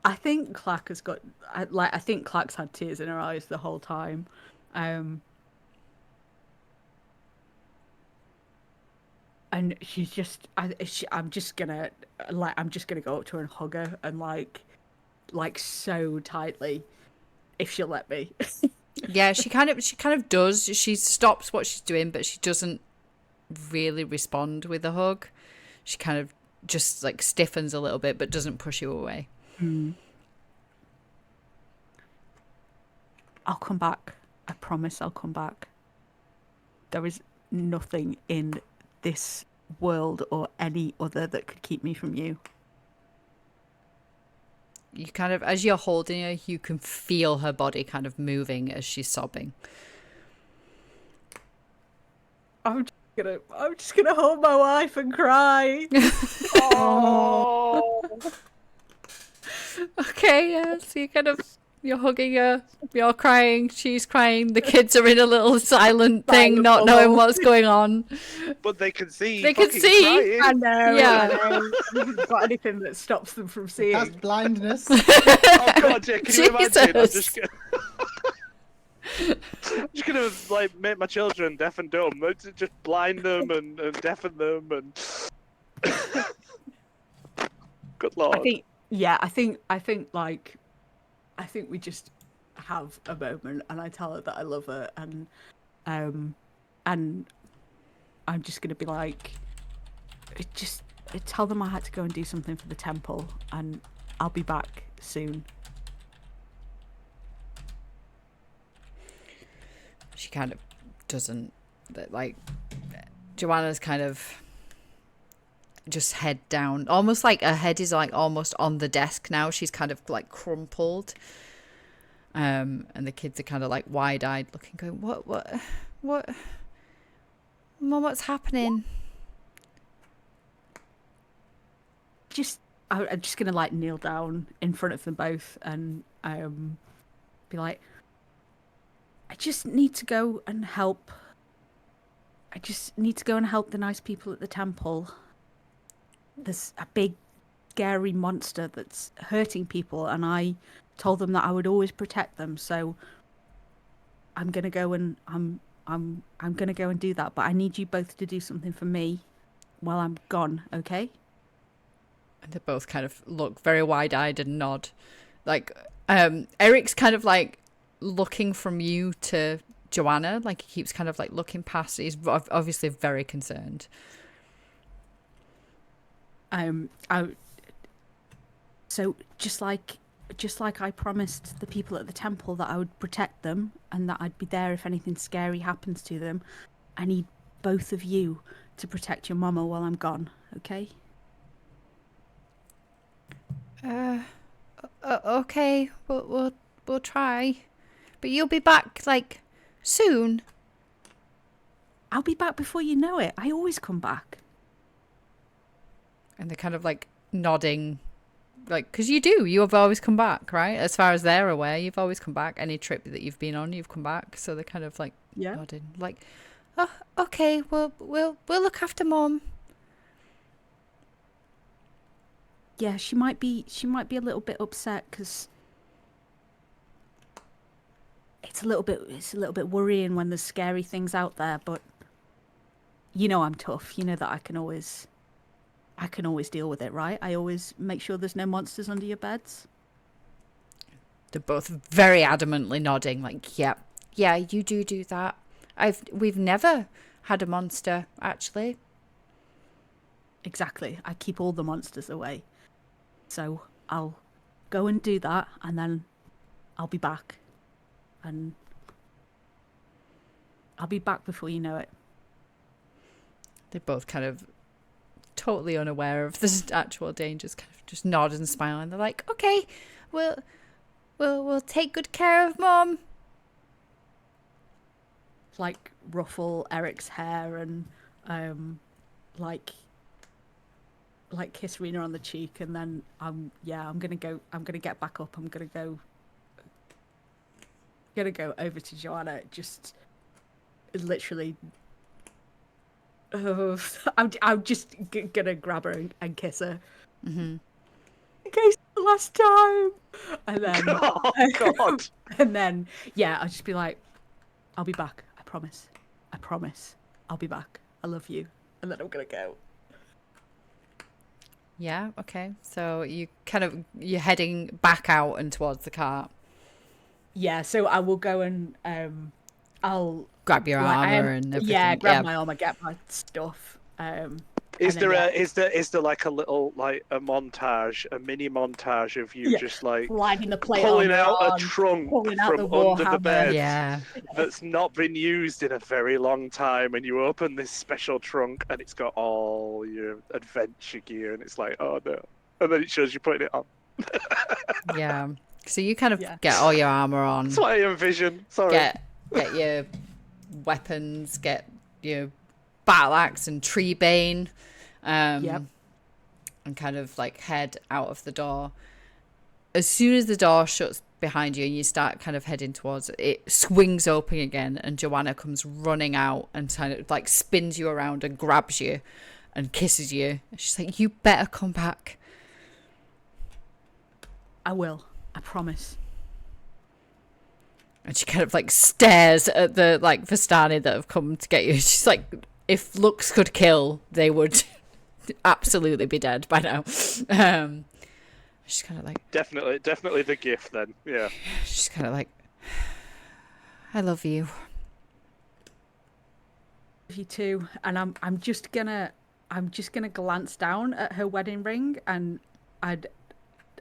I think Clack has got... I think Clack's had tears in her eyes the whole time. And she's just... I'm just gonna go up to her and hug her and like so tightly, if she'll let me. Yeah, she kind of does. She stops what she's doing, but she doesn't really respond with a hug. She kind of just like stiffens a little bit, but doesn't push you away. I'll come back. I promise I'll come back. There is nothing in this world or any other that could keep me from you. You kind of, as you're holding her, you can feel her body kind of moving as she's sobbing. I'm just gonna hold my wife and cry. Oh. Okay, yeah. So you're hugging her, you're crying, she's crying. The kids are in a little silent thing, not knowing what's going on. But they can see. They can see. Crying. I know. Yeah. I know. I haven't got anything that stops them from seeing. That's blindness. Oh god, yeah, can you imagine? I'm Jesus. just gonna like make my children deaf and dumb. Just blind them and deafen them and. Good lord. I think we just have a moment, and I tell her that I love her, and I'm just gonna be like, just tell them I had to go and do something for the temple, and I'll be back soon. She kind of doesn't, like, Joanna's kind of just head down, almost like her head is like almost on the desk now. She's kind of like crumpled, and the kids are kind of like wide-eyed looking, going, what Mum, what's happening? I'm just gonna like kneel down in front of them both and be like, I just need to go and help. I just need to go and help the nice people at the temple. There's a big, scary monster that's hurting people, and I told them that I would always protect them. So I'm gonna go and I'm gonna go and do that. But I need you both to do something for me while I'm gone, okay? And they both kind of look very wide-eyed and nod. Like, Eric's kind of like looking from you to Joanna. Like, he keeps kind of like looking past. He's obviously very concerned. So just like I promised the people at the temple that I would protect them and that I'd be there if anything scary happens to them, I need both of you to protect your mama while I'm gone, okay? Okay, we'll try, but you'll be back like soon. I'll be back before you know it. I always come back. And they're kind of like nodding, like, because you have always come back, right? As far as they're aware, you've always come back. Any trip that you've been on, you've come back. So they're kind of like nodding, like, oh, okay, we'll look after Mom. Yeah, she might be a little bit upset because it's a little bit worrying when there's scary things out there, but you know I'm tough. You know that I can always deal with it, right? I always make sure there's no monsters under your beds. They're both very adamantly nodding, like, yeah, you do that. We've never had a monster, actually. Exactly. I keep all the monsters away. So I'll go and do that, and then I'll be back. And I'll be back before you know it. They're both kind of totally unaware of the actual dangers, kind of just nod and smile, and they're like, okay, we'll take good care of Mom. Like ruffle Eric's hair and like kiss Rena on the cheek, and then I'm gonna get back up. I'm gonna go over to Joanna, just literally I'm just gonna grab her and kiss her. Mm-hmm. In case the last time. And then Oh God. and then I'll just be like, I'll be back. I promise. I'll be back. I love you. And then I'm gonna go. Yeah, okay. So you're heading back out and towards the cart. Yeah, so I will go and I'll Grab your armor and everything. Yeah, grab my armor, get my stuff. Is there like a little a montage, a mini montage of you just like sliding the plate pulling out on, a trunk pulling out from the under the Warhammer. bed Yeah. that's not been used in a very long time, and you open this special trunk and it's got all your adventure gear, and it's like, oh no, and then it shows you putting it on. Yeah. So you kind of get all your armor on. That's what I envision. Sorry. Get your weapons, get your battle axe and tree bane, and kind of like head out of the door. As soon as the door shuts behind you and you start kind of heading towards it, it swings open again, and Joanna comes running out and kind of like spins you around and grabs you and kisses you. She's like, you better come back. I will. I promise. And she kind of like stares at the like Vistani that have come to get you. She's like, if looks could kill, they would absolutely be dead by now. She's kind of like, definitely the gift then. Yeah. She's kind of like, I love you. Love you too. And I'm just gonna glance down at her wedding ring, and I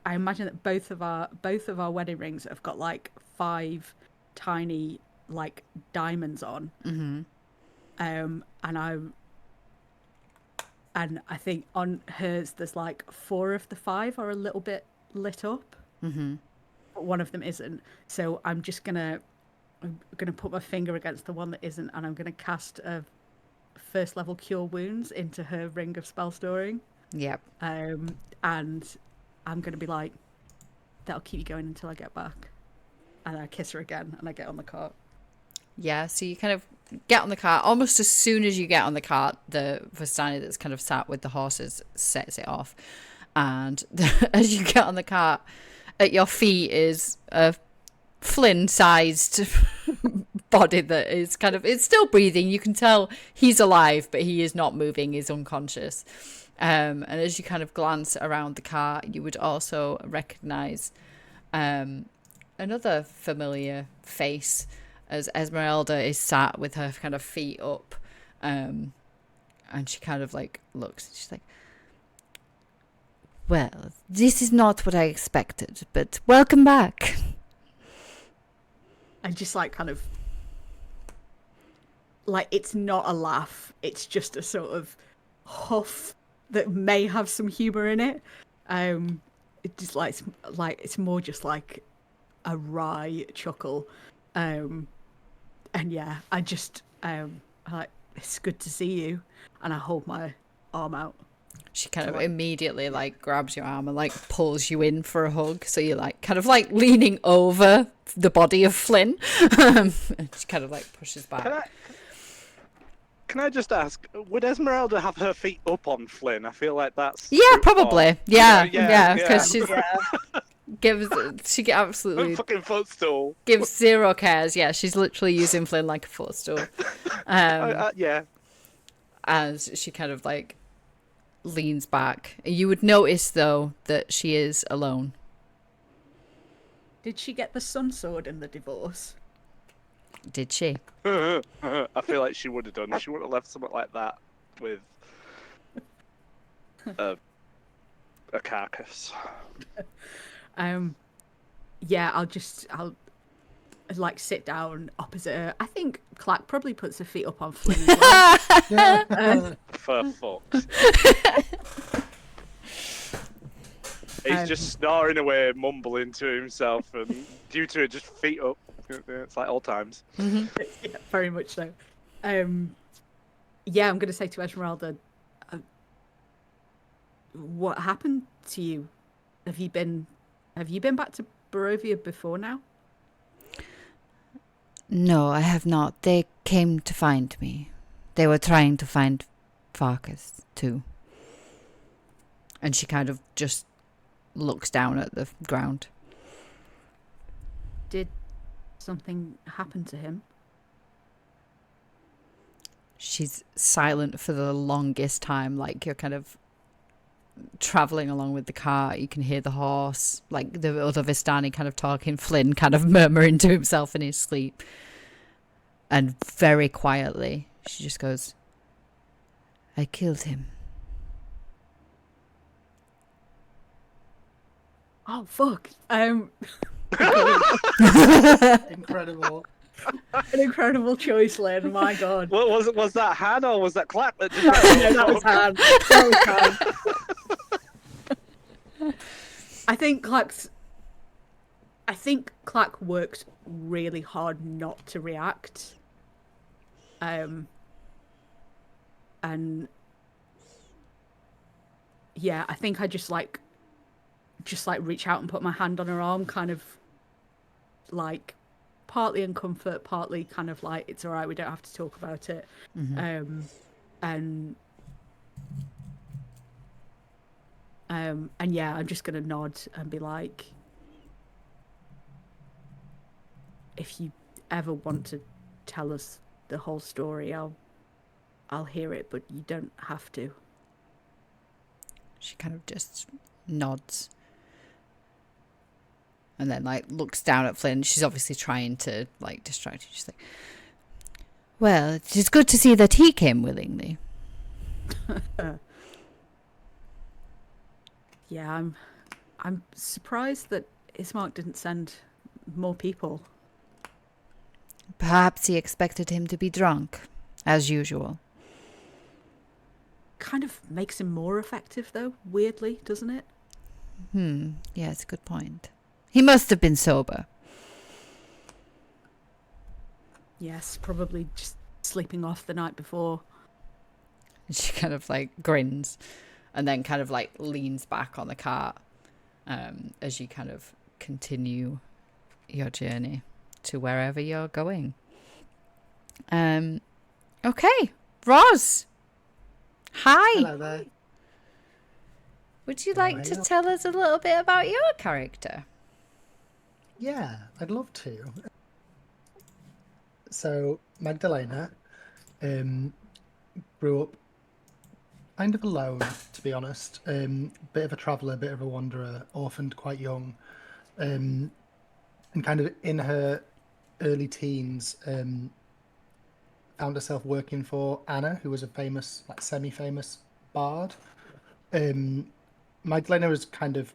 imagine that both of our wedding rings have got like 5 tiny like diamonds on. Mm-hmm. And I think on hers there's like 4 of the 5 are a little bit lit up. Mm-hmm. But one of them isn't. So I'm gonna put my finger against the one that isn't, and I'm gonna cast a 1st level cure wounds into her ring of spell storing. Yep. And I'm going to be like, that'll keep you going until I get back. And I kiss her again, and I get on the cart. Yeah, so you kind of get on the cart. Almost as soon as you get on the cart, the Vistani that's kind of sat with the horses sets it off. And as you get on the cart, at your feet is a Flynn-sized body that is kind of, it's still breathing. You can tell he's alive, but he is not moving. He's unconscious. And as you kind of glance around the car, you would also recognize another familiar face as Esmeralda is sat with her kind of feet up. And she kind of like looks, and she's like, well, this is not what I expected, but welcome back. And just like kind of like, it's not a laugh, it's just a sort of huff that may have some humor in it. It just like it's more just like a wry chuckle. And yeah, I just like, it's good to see you. And I hold my arm out. She kind of like- immediately like grabs your arm and like pulls you in for a hug. So you're like kind of like leaning over the body of Flynn. And she kind of like pushes back. Can I just ask, would Esmeralda have her feet up on Flynn? I feel like that's Yeah, too probably. far. Yeah, because she's she A absolutely fucking footstool. gives zero cares. Yeah, she's literally using Flynn like a footstool. Yeah. As she kind of like leans back. You would notice though that she is alone. Did she get the sun sword in the divorce? Did she? I feel like she would have done. She would have left something like that with a carcass. Yeah, I'll like sit down opposite her. I think Clack probably puts her feet up on Flynn as well. Yeah. For fuck's He's just snoring away, mumbling to himself, and due to it, just feet up. It's like all times. Yeah, very much so. Yeah, I'm going to say to Esmeralda, what happened to you? Have you been back to Barovia before now? No, I have not. They came to find me. They were trying to find Farkas too. And she kind of just looks down at the ground. Did something happen to him? She's silent for the longest time, like you're kind of traveling along with the car. You can hear the horse, like the other Vistani kind of talking, Flynn kind of murmuring to himself in his sleep. And very quietly, she just goes, I killed him. Oh, fuck. Incredible. An incredible choice, Lynn. My God. What was that Han or was that Clap that did No, that? that was hard. That was hard. I think Clack worked really hard not to react. And yeah, I think I just reach out and put my hand on her arm, kind of like partly in comfort, partly kind of like it's all right, we don't have to talk about it. And yeah, I'm just gonna nod and be like, if you ever want to tell us the whole story, I'll hear it, but you don't have to. She kind of just nods. And then, like, looks down at Flynn. She's obviously trying to, like, distract you. She's like, well, it is good to see that he came willingly. Yeah, I'm surprised that Ismark didn't send more people. Perhaps he expected him to be drunk, as usual. Kind of makes him more effective, though, weirdly, doesn't it? Yeah, it's a good point. He must have been sober. Yes, probably just sleeping off the night before. She kind of, like, grins and then kind of, like, leans back on the cart as you kind of continue your journey to wherever you're going. Okay, Roz. Hi. Hello there. Would you like to tell us a little bit about your character? Yeah, I'd love to. So, Magdalena grew up kind of alone, to be honest. Bit of a traveller, bit of a wanderer, orphaned quite young. And kind of in her early teens, found herself working for Anna, who was a famous, like semi-famous bard. Magdalena was kind of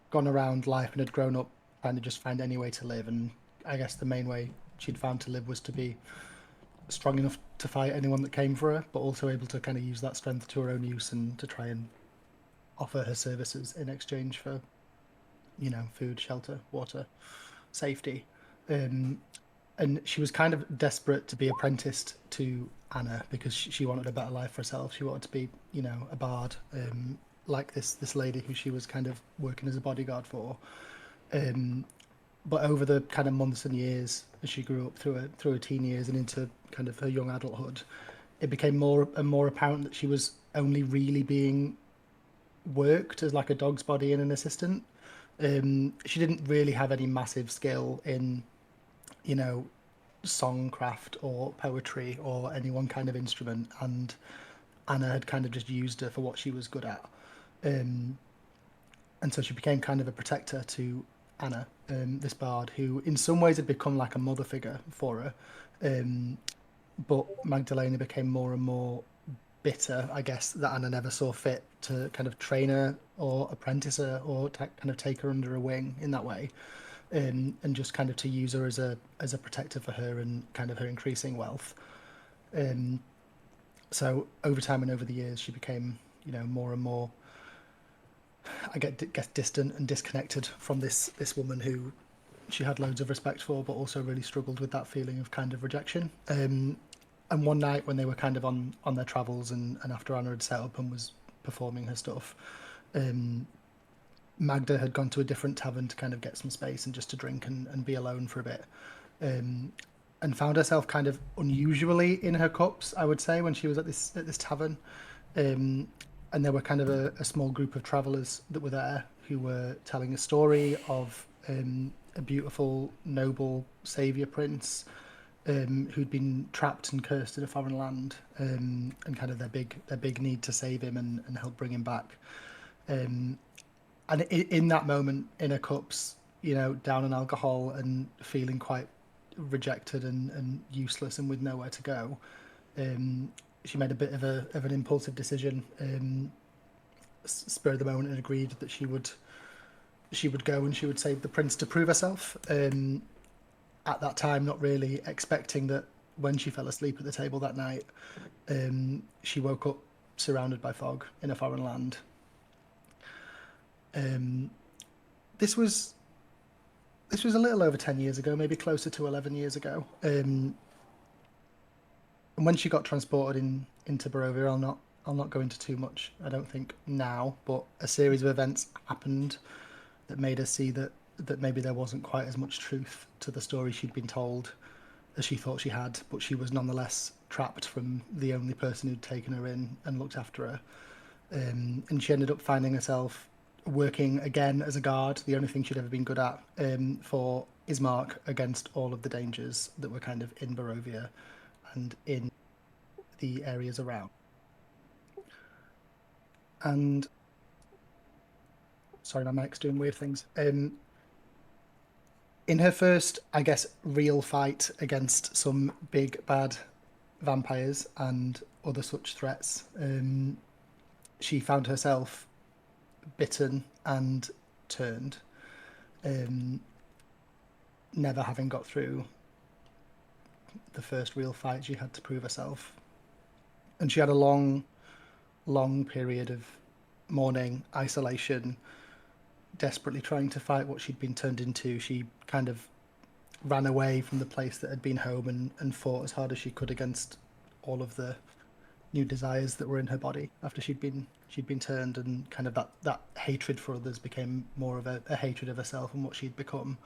gone around life and had grown up trying to just find any way to live, and I guess the main way she'd found to live was to be strong enough to fight anyone that came for her, but also able to kind of use that strength to her own use and to try and offer her services in exchange for, you know, food, shelter, water, safety. And she was kind of desperate to be apprenticed to Anna because she wanted a better life for herself. She wanted to be, you know, a bard, like this lady who she was kind of working as a bodyguard for. But over the kind of months and years as she grew up through her teen years and into kind of her young adulthood, it became more and more apparent that she was only really being worked as like a dog's body and an assistant. She didn't really have any massive skill in, you know, songcraft or poetry or any one kind of instrument, and Anna had kind of just used her for what she was good at. Um, and so she became kind of a protector to Anna, this bard, who in some ways had become like a mother figure for her. Um, but Magdalena became more and more bitter, I guess, that Anna never saw fit to kind of train her or apprentice her or kind of take her under her wing in that way, and just kind of to use her as a protector for her and kind of her increasing wealth. Um, so over time and over the years, she became, you know, more and more, guess distant and disconnected from this woman who she had loads of respect for, but also really struggled with that feeling of kind of rejection. And one night when they were kind of on their travels and after Anna had set up and was performing her stuff, Magda had gone to a different tavern to kind of get some space and just to drink and be alone for a bit. And found herself kind of unusually in her cups, I would say, when she was at this tavern. Um, and there were kind of a small group of travellers that were there who were telling a story of a beautiful, noble saviour prince who'd been trapped and cursed in a foreign land, and kind of their big need to save him and help bring him back. Um, and in that moment, in her cups, you know, down on alcohol and feeling quite rejected and useless and with nowhere to go, she made a bit of an impulsive decision, spur of the moment, and agreed that she would go and she would save the prince to prove herself. At that time, not really expecting that when she fell asleep at the table that night, she woke up surrounded by fog in a foreign land. This was a little over 10 years ago, maybe closer to 11 years ago. And when she got transported into Barovia, I'll not go into too much, I don't think now, but a series of events happened that made her see that maybe there wasn't quite as much truth to the story she'd been told as she thought she had, but she was nonetheless trapped from the only person who'd taken her in and looked after her. And she ended up finding herself working again as a guard, the only thing she'd ever been good at, for Ismark against all of the dangers that were kind of in Barovia and in the areas around. And sorry, my mic's doing weird things. In her first, I guess, real fight against some big bad vampires and other such threats, she found herself bitten and turned, never having got through the first real fight she had to prove herself. And she had a long period of mourning, isolation, desperately trying to fight what she'd been turned into. She kind of ran away from the place that had been home and fought as hard as she could against all of the new desires that were in her body after she'd been turned, and kind of that hatred for others became more of a hatred of herself and what she'd become.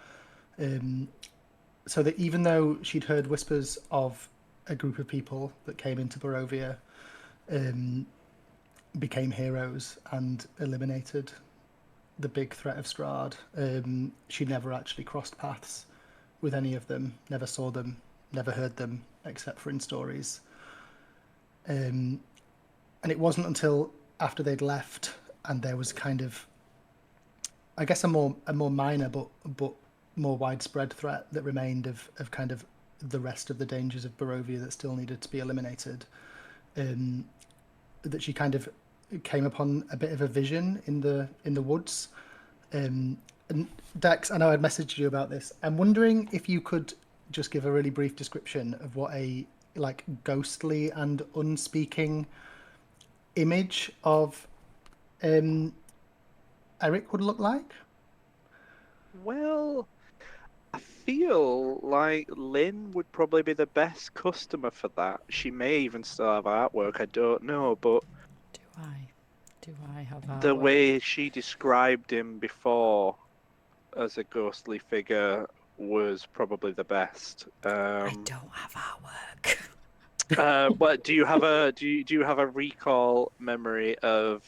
So that even though she'd heard whispers of a group of people that came into Barovia, became heroes and eliminated the big threat of Strahd, she never actually crossed paths with any of them, never saw them, never heard them, except for in stories. And it wasn't until after they'd left and there was kind of, I guess, a more minor but more widespread threat that remained of kind of the rest of the dangers of Barovia that still needed to be eliminated, that she kind of came upon a bit of a vision in the woods. And Dex, I know I'd messaged you about this. I'm wondering if you could just give a really brief description of what a like ghostly and unspeaking image of Eric would look like. Well, I feel like Lynn would probably be the best customer for that. She may even still have artwork, I don't know, but Do I have the artwork? way she described him before as a ghostly figure was probably the best. I don't have artwork. But do you have a do you have a recall memory of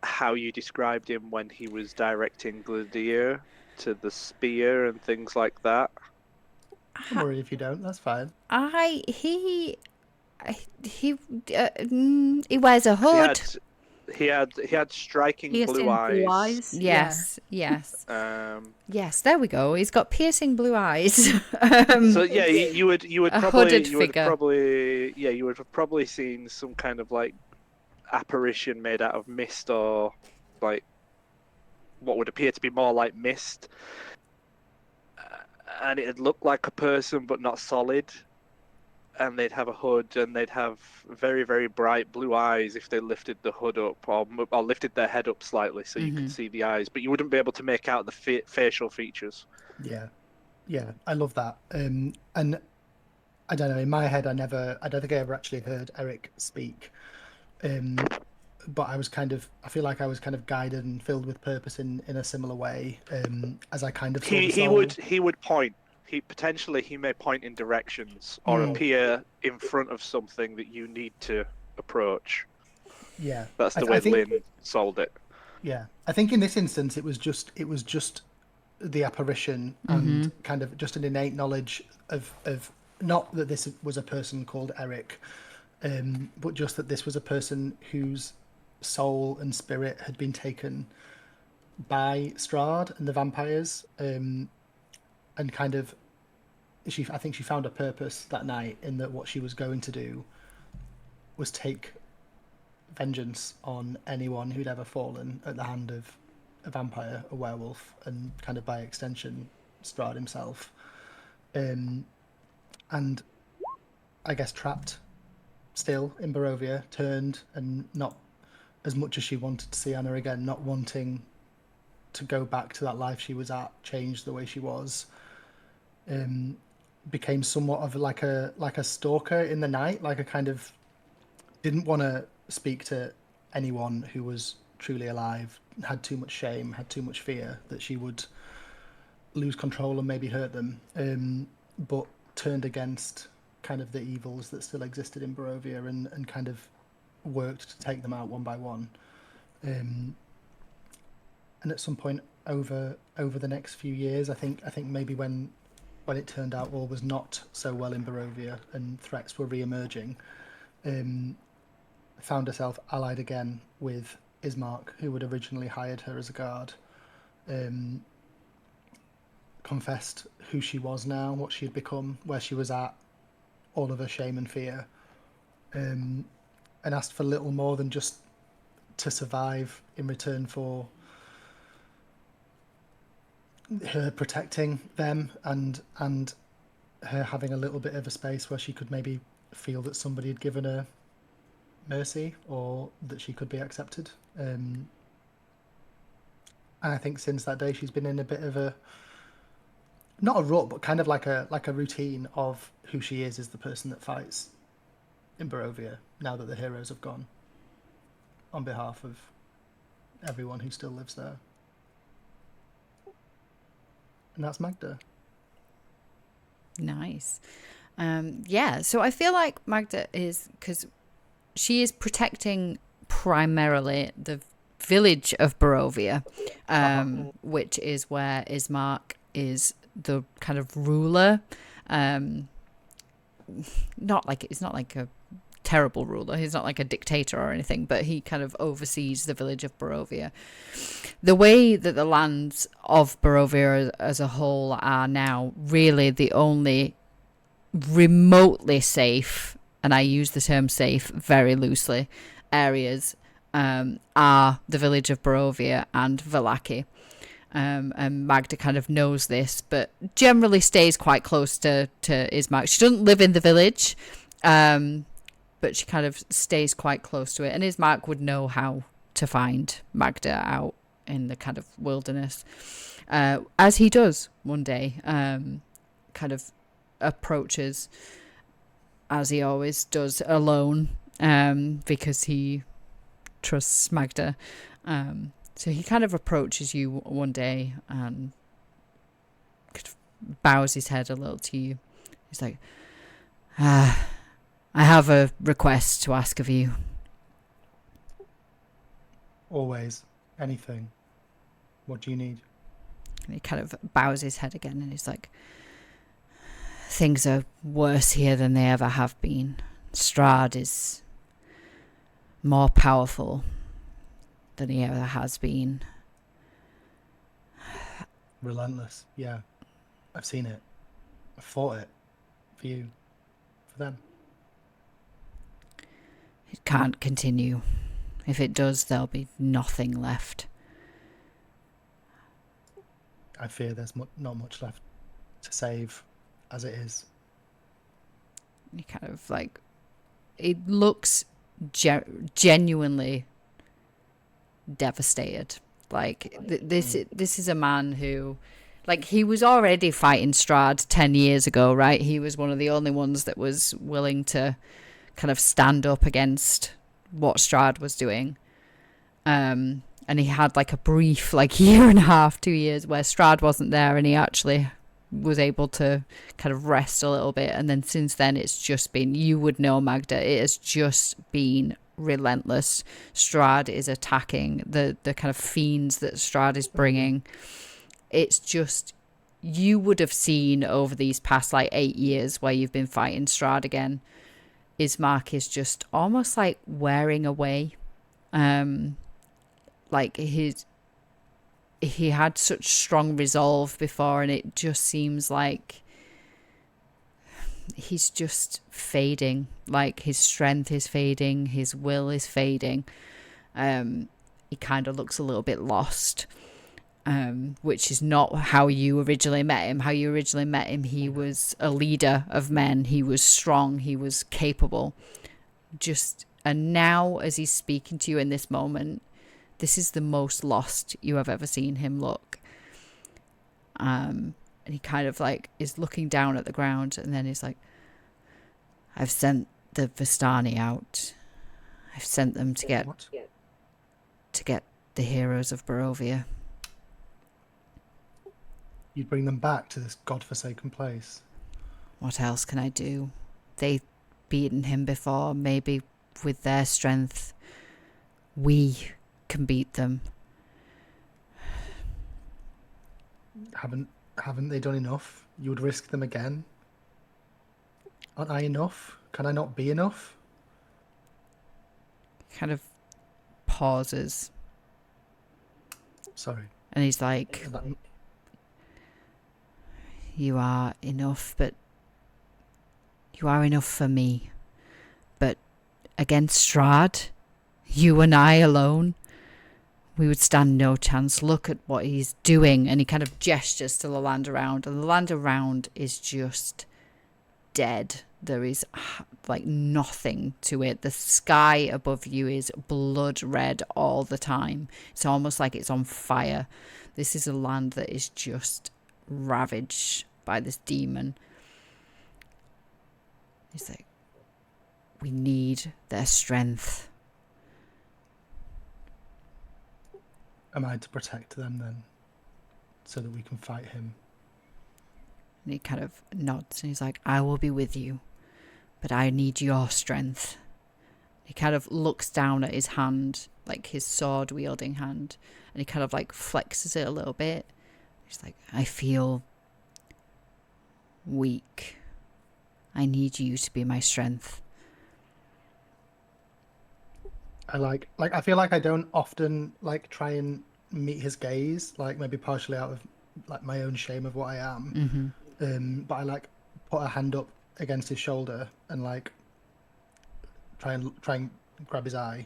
how you described him when he was directing Gladier to the spear and things like that? Don't worry if you don't. That's fine. He wears a 'Cause hood. he had striking blue Piercing blue eyes. eyes. Yes, yes, Um, yes. There we go. He's got piercing blue eyes. so yeah, you would A hooded figure. you would have probably seen some kind of like apparition made out of mist or like what would appear to be more like mist, and it'd look like a person but not solid. And they'd have a hood, and they'd have very, very bright blue eyes if they lifted the hood up or lifted their head up slightly so you could see the eyes, but you wouldn't be able to make out the facial features. Yeah, yeah, I love that. And I don't know. In my head, I don't think I ever actually heard Eric speak. But I feel like I was kind of guided and filled with purpose in a similar way. As I kind of saw the soul. He would point. He may point in directions or appear in front of something that you need to approach. Yeah, That's the way Lynn sold it. Yeah, I think in this instance it was just the apparition and kind of just an innate knowledge of not that this was a person called Eric, but just that this was a person whose soul and spirit had been taken by Strahd and the vampires, and kind of I think she found a purpose that night in that what she was going to do was take vengeance on anyone who'd ever fallen at the hand of a vampire, a werewolf, and kind of by extension Strahd himself. And I guess trapped still in Barovia, turned, and not as much as she wanted to see Anna again, not wanting to go back to that life she was at, changed the way she was, became somewhat of like a stalker in the night, like a kind of didn't want to speak to anyone who was truly alive, had too much shame, had too much fear that she would lose control and maybe hurt them, but turned against kind of the evils that still existed in Barovia and kind of worked to take them out one by one. And at some point over the next few years, I think maybe when it turned out all was not so well in Barovia and threats were re-emerging, found herself allied again with Ismark, who had originally hired her as a guard, confessed who she was now, what she had become, where she was at, all of her shame and fear, and asked for little more than just to survive in return for her protecting them and her having a little bit of a space where she could maybe feel that somebody had given her mercy or that she could be accepted. And I think since that day she's been in a bit of a, not a rut, but kind of like a routine of who she is the person that fights in Barovia now that the heroes have gone, on behalf of everyone who still lives there. And that's Magda. Nice. Yeah, so I feel like Magda is, because she is protecting primarily the village of Barovia, which is where Ismark is the kind of ruler. Not like a terrible ruler. He's not like a dictator or anything, but he kind of oversees the village of Barovia. The way that the lands of Barovia as a whole are now really the only remotely safe, and I use the term safe very loosely, areas are the village of Barovia and Vallaki. And Magda kind of knows this, but generally stays quite close to Ismark. She doesn't live in the village, but she kind of stays quite close to it. And Ismark would know how to find Magda out in the kind of wilderness, as he does one day, kind of approaches, as he always does, alone, because he trusts Magda. So he kind of approaches you one day and kind of bows his head a little to you. He's like, I have a request to ask of you. Always. Anything. What do you need? And he kind of bows his head again and he's like, things are worse here than they ever have been. Strahd is more powerful than he ever has been. Relentless. Yeah. I've seen it. I've fought it. For you. For them. It can't continue. If it does, there'll be nothing left. I fear there's not much left to save as it is. He kind of like, it looks genuinely devastated. Like this is a man who, like, he was already fighting Strahd 10 years ago, right? He was one of the only ones that was willing to kind of stand up against what Strahd was doing. And he had like a brief like year and a half, 2 years where Strahd wasn't there and he actually was able to kind of rest a little bit. And then since then it's just been, you would know, Magda, it has just been relentless. Strahd is attacking the kind of fiends that Strahd is bringing. It's just, you would have seen over these past like 8 years where you've been fighting Strahd again, Ismark is just almost like wearing away. Like he had such strong resolve before, and it just seems like he's just fading. Like his strength is fading, his will is fading. He kind of looks a little bit lost, which is not how you originally met him. How you originally met him, he was a leader of men, he was strong, he was capable. And now as he's speaking to you in this moment, this is the most lost you have ever seen him look. And he kind of like is looking down at the ground, and then he's like, I've sent the Vistani out. I've sent them to get the Heroes of Barovia. You'd bring them back to this godforsaken place. What else can I do? They've beaten him before. Maybe with their strength, we can beat them. Haven't they done enough? You would risk them again? Aren't I enough? Can I not be enough? Kind of pauses. Sorry. And he's like, you are enough, but you are enough for me. But against Strahd, you and I alone, we would stand no chance. Look at what he's doing. And he kind of gestures to the land around, and the land around is just dead. There is like nothing to it. The sky above you is blood red all the time. It's almost like it's on fire. This is a land that is just ravaged by this demon. He's like, we need their strength. Am I to protect them then, so that we can fight him? And he kind of nods and he's like, I will be with you, but I need your strength. He kind of looks down at his hand, like his sword wielding hand, and he kind of like flexes it a little bit. He's like, I feel weak. I need you to be my strength. I feel like I don't often like try and meet his gaze, like maybe partially out of like my own shame of what I am. Mm-hmm. But I like put a hand up against his shoulder and like try and grab his eye.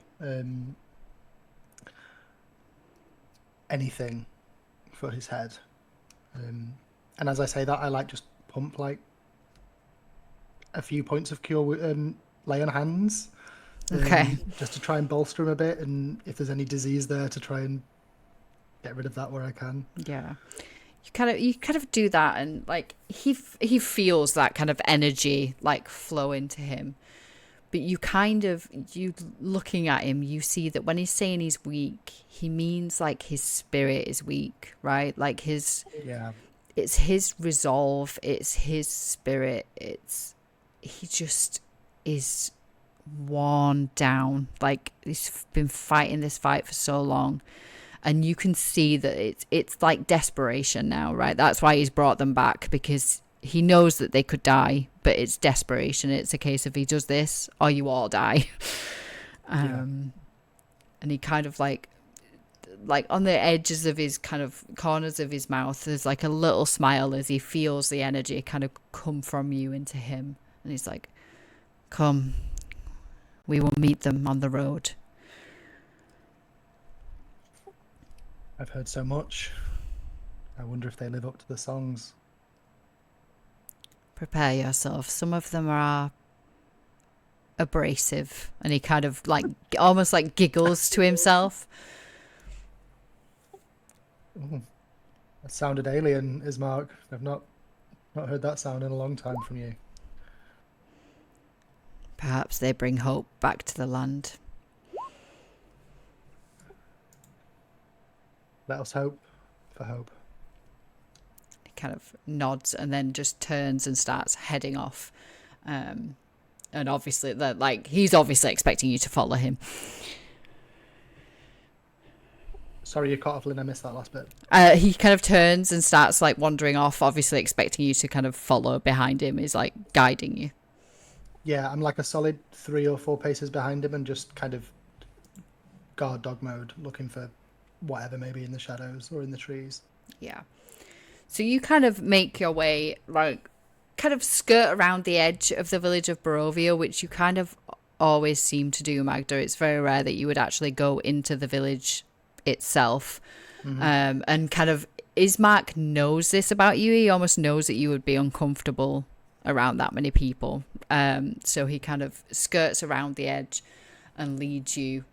Anything for his head. And as I say that, I like just pump like a few points of cure, lay on hands. Okay. Just to try and bolster him a bit, and if there's any disease there, to try and get rid of that where I can. Yeah. You kind of do that, and like he feels that kind of energy like flow into him. But you looking at him, you see that when he's saying he's weak, he means like his spirit is weak, right? Like it's his resolve, it's his spirit, he just is worn down. Like he's been fighting this fight for so long, and you can see that it's like desperation now, right? That's why he's brought them back, because he knows that they could die, but it's desperation. It's a case of he does this or you all die. And he kind of like on the edges of his kind of corners of his mouth, there's like a little smile as he feels the energy kind of come from you into him. And he's like, come, we will meet them on the road. I've heard so much. I wonder if they live up to the songs. Prepare yourself. Some of them are abrasive. And he kind of like almost like giggles to himself. Ooh, that sounded alien, Ismark. I've not heard that sound in a long time from you. Perhaps they bring hope back to the land. Let us hope for hope. He kind of nods and then just turns and starts heading off. And obviously, he's obviously expecting you to follow him. Sorry, you cut off, Lynn. I missed that last bit. He kind of turns and starts like wandering off, obviously expecting you to kind of follow behind him. He's like guiding you. Yeah, I'm like a solid 3 or 4 paces behind him and just kind of guard dog mode, looking for whatever may be in the shadows or in the trees. Yeah. So you kind of make your way, like, kind of skirt around the edge of the village of Barovia, which you kind of always seem to do, Magda. It's very rare that you would actually go into the village itself. Mm-hmm. And kind of Ismark knows this about you. He almost knows that you would be uncomfortable around that many people. So he kind of skirts around the edge and leads you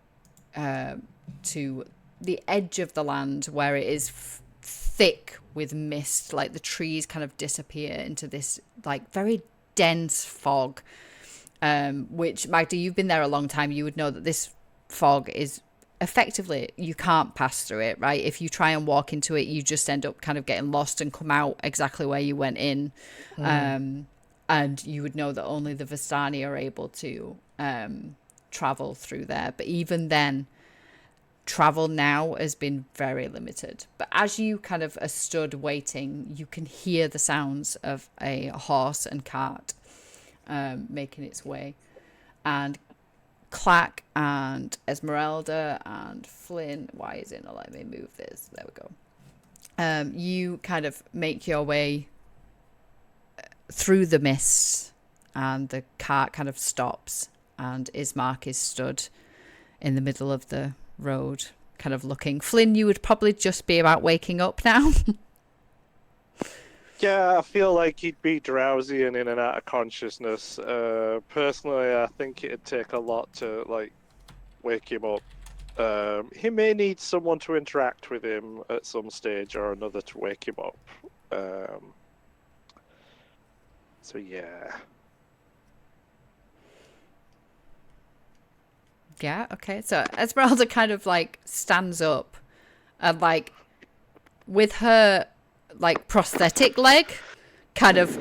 to the edge of the land where it is thick with mist. Like the trees kind of disappear into this like very dense fog, which, Magda, you've been there a long time. You would know that this fog is effectively, you can't pass through it, right? If you try and walk into it, you just end up kind of getting lost and come out exactly where you went in. And you would know that only the Vistani are able to travel through there. But even then, travel now has been very limited. But as you kind of are stood waiting, you can hear the sounds of a horse and cart making its way. And Clack and Esmeralda and Flynn, why is it not letting me move this? There we go. You kind of make your way through the mist, and the cart kind of stops, and Ismark is stood in the middle of the road, kind of looking. Flynn, you would probably just be about waking up now. Yeah, I feel like he'd be drowsy and in and out of consciousness. Personally, I think it'd take a lot to like wake him up. He may need someone to interact with him at some stage or another to wake him up. So yeah. Yeah, okay. So Esmeralda kind of like stands up and like with her like prosthetic leg kind of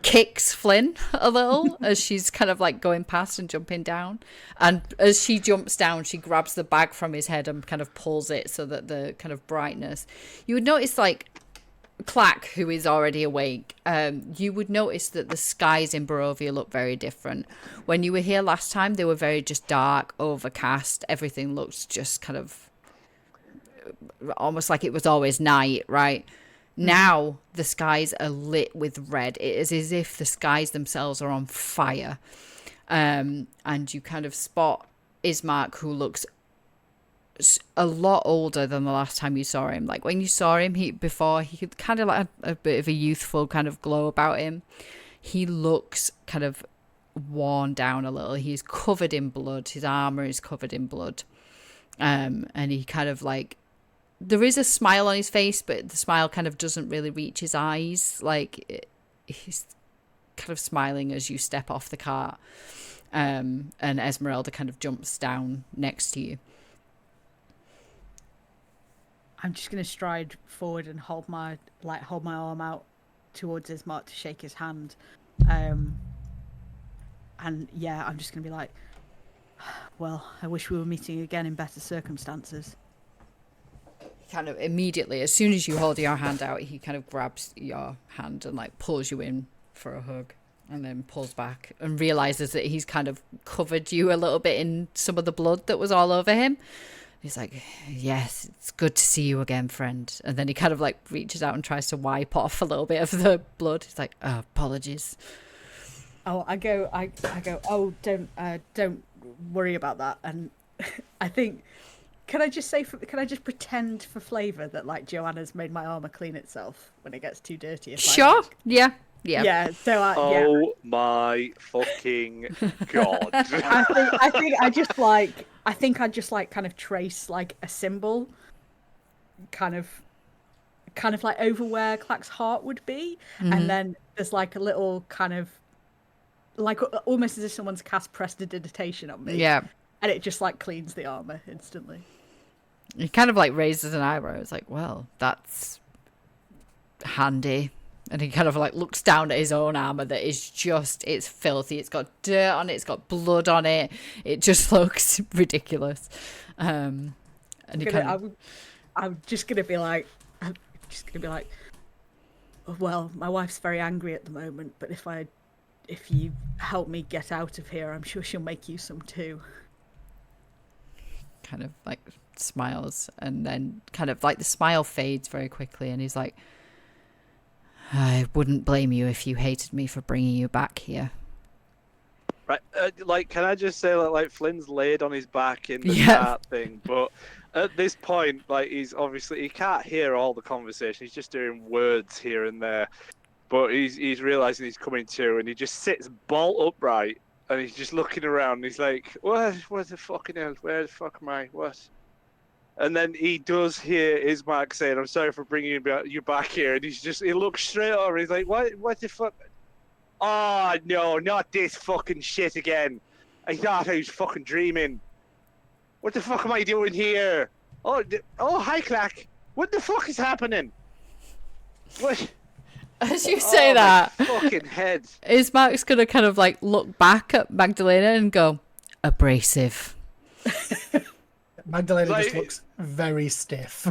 kicks Flynn a little as she's kind of like going past and jumping down. And as she jumps down, she grabs the bag from his head and kind of pulls it so that the kind of brightness. You would notice like Clack, who is already awake, you would notice that the skies in Barovia look very different. When you were here last time, they were very just dark, overcast. Everything looked just kind of almost like it was always night, right? Now the skies are lit with red. It is as if the skies themselves are on fire. And you kind of spot Ismark, who looks a lot older than the last time you saw him. Like when you saw him before, he could kind of like a bit of a youthful kind of glow about him. He looks kind of worn down a little. He's covered in blood. His armor is covered in blood. And he kind of like there is a smile on his face, but the smile kind of doesn't really reach his eyes. Like, he's kind of smiling as you step off the cart. And Esmeralda kind of jumps down next to you. I'm just gonna stride forward and hold my arm out towards Ismark to shake his hand. And yeah, I'm just gonna be like, well, I wish we were meeting again in better circumstances. Kind of immediately, as soon as you hold your hand out, he kind of grabs your hand and like pulls you in for a hug, and then pulls back and realizes that he's kind of covered you a little bit in some of the blood that was all over him. He's like, yes, it's good to see you again, friend. And then he kind of like reaches out and tries to wipe off a little bit of the blood. He's like, oh, apologies. Oh, I go, oh, don't worry about that. And I think, can I just pretend for flavour that like Joanna's made my armour clean itself when it gets too dirty? Sure. Yeah. Yeah. So my fucking God. I think I just like kind of trace like a symbol, kind of like over where Clack's heart would be, and then there's like a little kind of like almost as if someone's cast prestidigitation on me. Yeah. And it just like cleans the armor instantly. He kind of like raises an eyebrow. It's like, well, that's handy. And he kind of like looks down at his own armor that is just, it's filthy. It's got dirt on it. It's got blood on it. It just looks ridiculous. And he I'm just gonna be like, well, my wife's very angry at the moment, but if you help me get out of here, I'm sure she'll make you some too. Kind of like smiles, and then kind of like the smile fades very quickly, and he's like, I wouldn't blame you if you hated me for bringing you back here. Right, like, can I just say that, like, Flynn's laid on his back in the cart thing, but at this point, like, he can't hear all the conversation. He's just doing words here and there, but he's realizing he's coming to, and he just sits bolt upright, and he's just looking around. And he's like, what the fucking hell? Where the fuck am I? What? And then he does hear Ismark saying, I'm sorry for bringing you back here. And he looks straight over. He's like, what the fuck? Oh, no, not this fucking shit again. I thought I was fucking dreaming. What the fuck am I doing here? Oh, hi, Clack. What the fuck is happening? What? As you say that, my fucking head. Ismark's going to kind of like look back at Magdalena and go, abrasive. Magdalena just looks very stiff.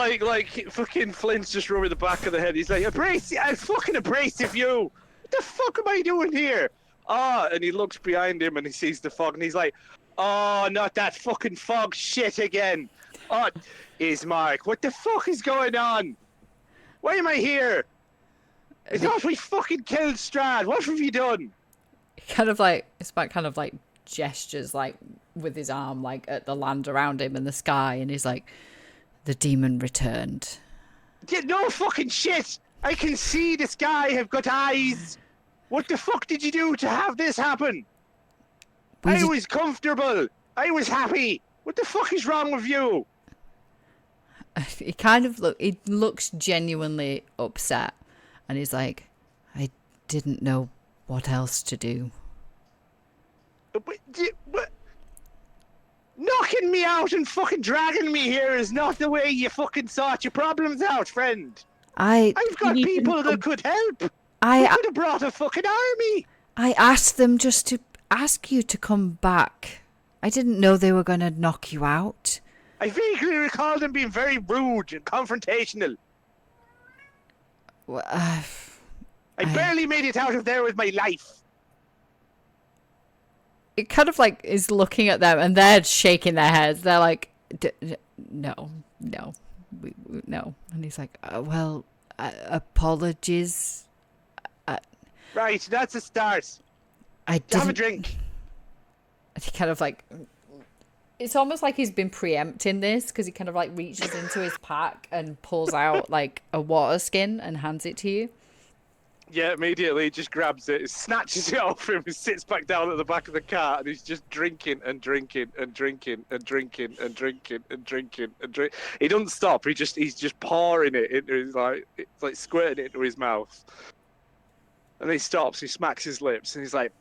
like fucking Flynn's just rubbing the back of the head. He's like, abrasive, I'm fucking abrasive you. What the fuck am I doing here? And he looks behind him and he sees the fog and he's like, oh, not that fucking fog shit again. Oh, Ismark, what the fuck is going on? Why am I here? I thought we fucking killed Strahd. What have you done? Ismark kind of like gestures like with his arm like at the land around him and the sky, and he's like, the demon returned. No fucking shit. I can see the sky have got eyes. What the fuck did you do to have this happen? I was comfortable. I was happy. What the fuck is wrong with you? He looks genuinely upset, and he's like, I didn't know what else to do. But knocking me out and fucking dragging me here is not the way you fucking sort your problems out, friend. I've got people that could help. We could have brought a fucking army. I asked them just to ask you to come back. I didn't know they were going to knock you out. I vaguely recall them being very rude and confrontational. I barely made it out of there with my life. It kind of like is looking at them and they're shaking their heads. They're like, no. And he's like, well, apologies. Right, that's a start. Have a drink. He kind of like, it's almost like he's been preempting this, because he kind of like reaches into his pack and pulls out like a water skin and hands it to you. Yeah, immediately he just grabs it, snatches it off him, and sits back down at the back of the car, and he's just drinking and drinking and drinking and drinking and drinking and drinking and drink. He doesn't stop. He's just pouring it into his it's like squirting it into his mouth. And then he stops. He smacks his lips, and he's like,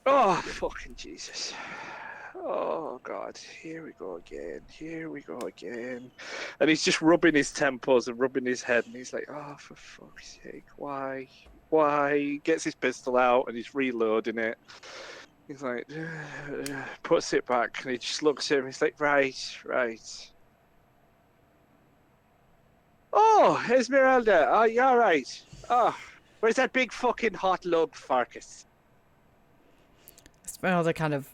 "Oh fucking Jesus! Oh God! Here we go again! Here we go again!" And he's just rubbing his temples and rubbing his head, and he's like, "Oh, for fuck's sake, why? Why?" He gets his pistol out and he's reloading it. He's like, puts it back, and he just looks at him. He's like, "Right, right. Oh, Esmeralda, are you all right? Oh, where's that big fucking hot lug, Farkas?" Esmeralda kind of...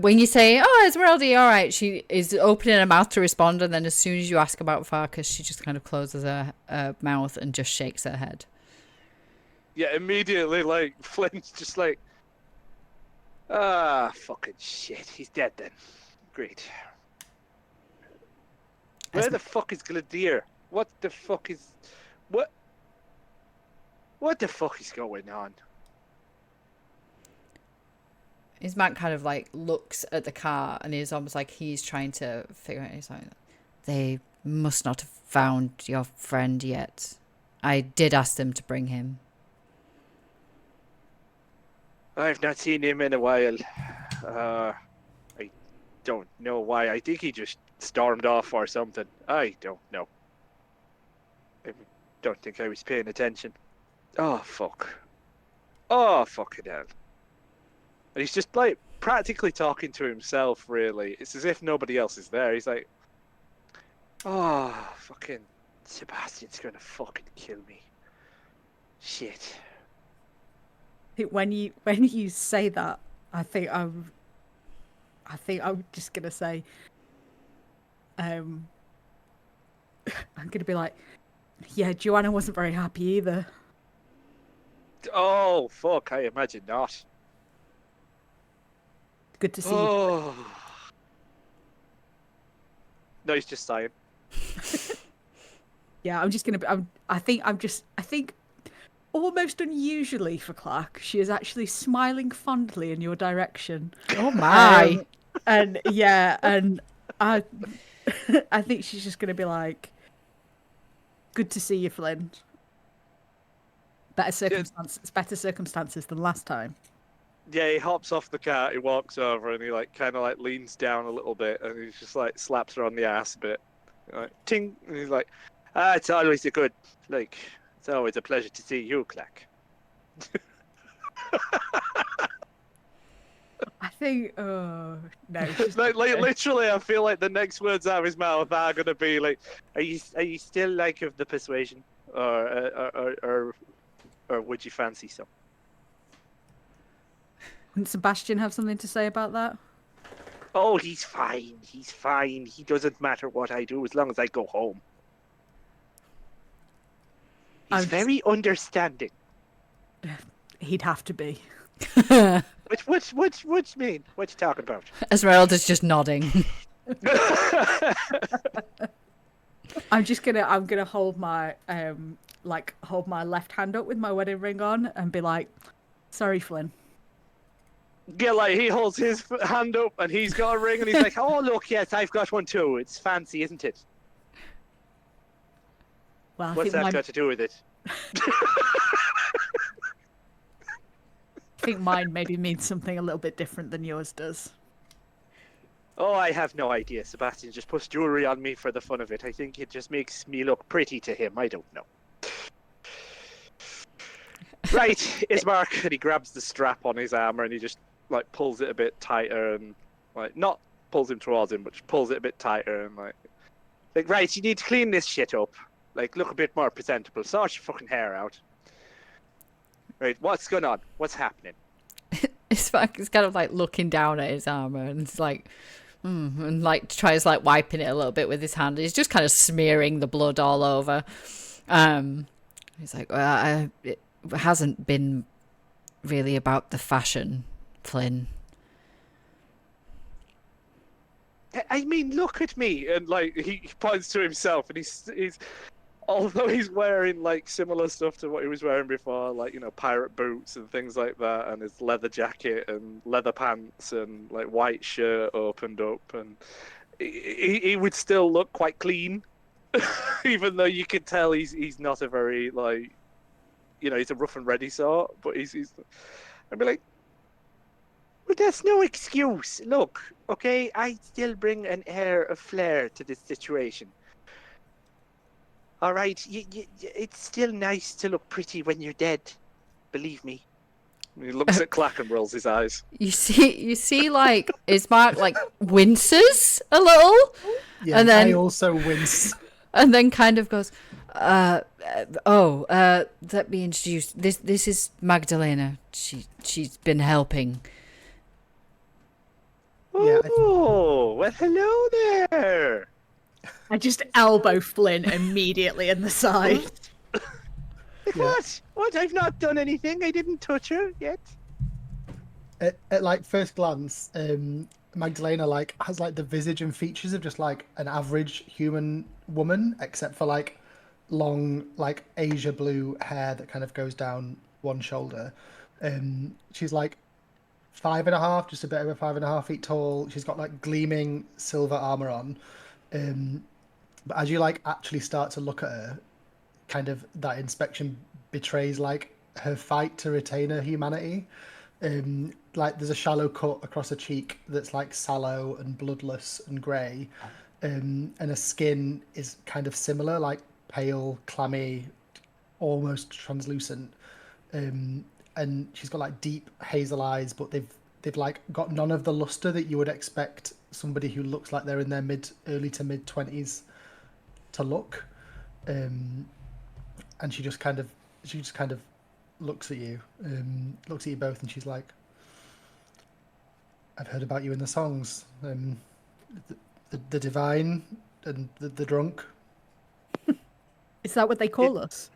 when you say, "Oh, Esmeralda, you all right?" she is opening her mouth to respond, and then as soon as you ask about Farkas, she just kind of closes her mouth and just shakes her head. Yeah, immediately, like, Flynn's just like, "Ah, fucking shit, he's dead then. Great. Where the fuck is Gladir? What the fuck is... What the fuck is going on?" Ismac kind of like looks at the car and is almost like he's trying to figure out. He's like, "They must not have found your friend yet. I did ask them to bring him." I've not seen him in a while. I don't know why. I think he just stormed off or something. I don't know. I don't think I was paying attention. Oh, fuck. Oh, fucking hell. And he's just, like, practically talking to himself, really. It's as if nobody else is there. He's like, "Oh, fucking Sebastian's gonna fucking kill me. Shit." When you say that, I think I'm just gonna say, I'm gonna be like, "Yeah, Joanna wasn't very happy either." Oh, fuck, I imagine not. Good to see you. Oh. No, he's just sighing. Yeah, I'm just gonna. I think almost unusually for Clark, she is actually smiling fondly in your direction. Oh my! And yeah, and I I think she's just gonna be like, "Good to see you, Flynn. Better circumstances than last time." Yeah, he hops off the car, he walks over, and he like kind of like leans down a little bit, and he just like slaps her on the ass a bit, like ting, and he's like, "Ah, it's always it's always a pleasure to see you, Clark." I think, oh no, she's like not gonna- literally, I feel like the next words out of his mouth are gonna be like, "Are you still like of the persuasion, or would you fancy some?" Wouldn't Sebastian have something to say about that? "Oh, he's fine. He's fine. He doesn't matter what I do as long as I go home. He's very understanding." He'd have to be. What you mean? What you talking about? Esmeralda's just nodding. I'm gonna hold my hold my left hand up with my wedding ring on and be like, "Sorry, Flynn." Yeah, like he holds his hand up and he's got a ring and he's like, "Oh look, yes, I've got one too. It's fancy, isn't it? Well, What's that got to do with it?" I think mine maybe means something a little bit different than yours does. "Oh, I have no idea. Sebastian just puts jewelry on me for the fun of it. I think it just makes me look pretty to him. I don't know." Right, Ismark, and he grabs the strap on his armor and he just like pulls it a bit tighter and like not pulls him towards him, but just pulls it a bit tighter and like right, you need to clean this shit up. Like look a bit more presentable. Sort your fucking hair out. Right, what's going on? What's happening? It's kind of like looking down at his armor and it's like, and like tries like wiping it a little bit with his hand. He's just kind of smearing the blood all over. He's like, "Well, it hasn't been really about the fashion, Flynn." I mean, look at me, and like he points to himself, and he's although he's wearing like similar stuff to what he was wearing before, like pirate boots and things like that, and his leather jacket and leather pants and like white shirt opened up, and he would still look quite clean, even though you could tell he's not a very like he's a rough and ready sort, but he's. I'd be like, well, that's no excuse. Look, okay, I still bring an air of flair to this situation. All right, it's still nice to look pretty when you're dead. Believe me. He looks at Clack and rolls his eyes. You see, like Ismark like winces a little, Yeah, and then I also wince. and then kind of goes, let me introduce. This is Magdalena. She's been helping. Yeah, Oh, well, hello there. I just elbow Flynn immediately in the side. Yeah. What? I've not done anything. I didn't touch her yet. At like first glance, Magdalena like has like the visage and features of just like an average human woman, except for like long like Asia blue hair that kind of goes down one shoulder. She's like 5.5, just a bit over 5.5 feet tall. She's got like gleaming silver armor on. But as you like actually start to look at her, kind of that inspection betrays like her fight to retain her humanity. Like there's a shallow cut across her cheek that's like sallow and bloodless and grey, and her skin is kind of similar, like pale, clammy, almost translucent. And she's got like deep hazel eyes, but they've like got none of the luster that you would expect somebody who looks like they're in their early to mid 20s to look. And she just kind of looks at you both, and she's like, I've heard about you in the songs, the divine and the drunk. Is that what they call us?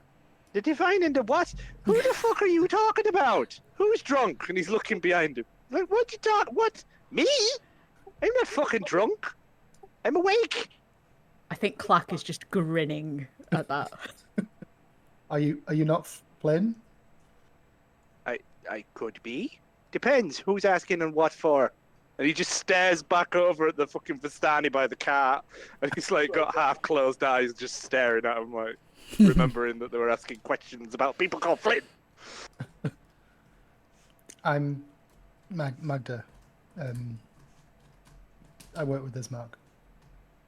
The divine and the what? Who the fuck are you talking about? Who's drunk? And he's looking behind him. Like, what you talk? What? Me? I'm not fucking drunk. I'm awake. I think Clack is just grinning at that. Are you not Flynn? I could be. Depends who's asking and what for. And he just stares back over at the fucking Vistani by the cart, and he's like got half closed eyes, just staring at him, like remembering that they were asking questions about people called Flynn. I'm Magda. I work with Ismark.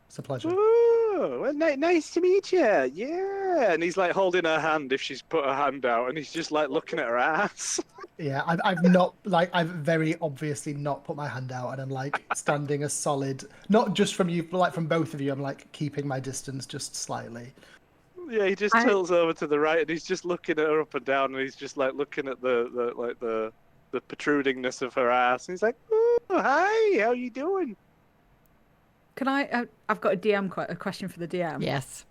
It's a pleasure. Oh, well, nice to meet you. Yeah, and he's like holding her hand if she's put her hand out, and he's just like looking at her ass. Yeah, I've not like I've very obviously not put my hand out, and I'm like standing a solid, not just from you, but like from both of you. I'm like keeping my distance just slightly. Yeah, he just tilts over to the right, and he's just looking at her up and down, and he's just like looking at the protrudingness of her ass. And he's like, "Oh, hi, how you doing?" Can I? I've got a question for the DM. Yes.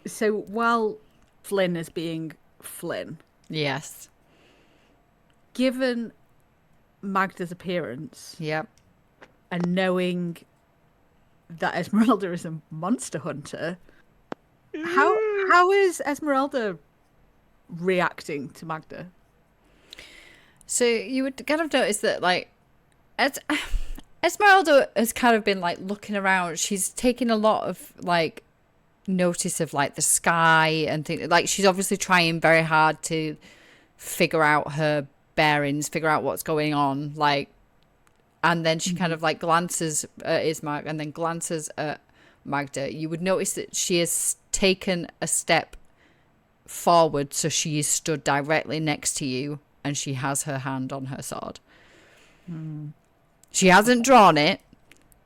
So while Flynn is being Flynn, Yes. given Magda's appearance Yep. and knowing that Esmeralda is a monster hunter, how is Esmeralda reacting to Magda? So you would kind of notice that, like, Esmeralda has kind of been like looking around. She's taking a lot of like notice of like the sky and things. Like she's obviously trying very hard to figure out her bearings, figure out what's going on. Like, and then she kind of like glances at Ismark and then glances at Magda. You would notice that she has taken a step forward, so she is stood directly next to you, and she has her hand on her sword. She hasn't drawn it,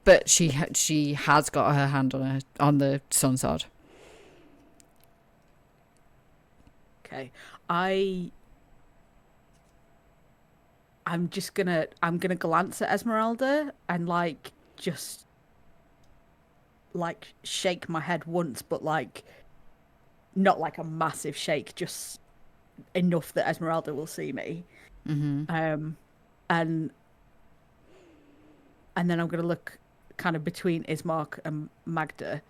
but she has got her hand on the sun sword. Okay, I'm gonna glance at Esmeralda and like just like shake my head once, but like not like a massive shake, just enough that Esmeralda will see me. Mm-hmm. And then I'm gonna look kind of between Ismark and Magda,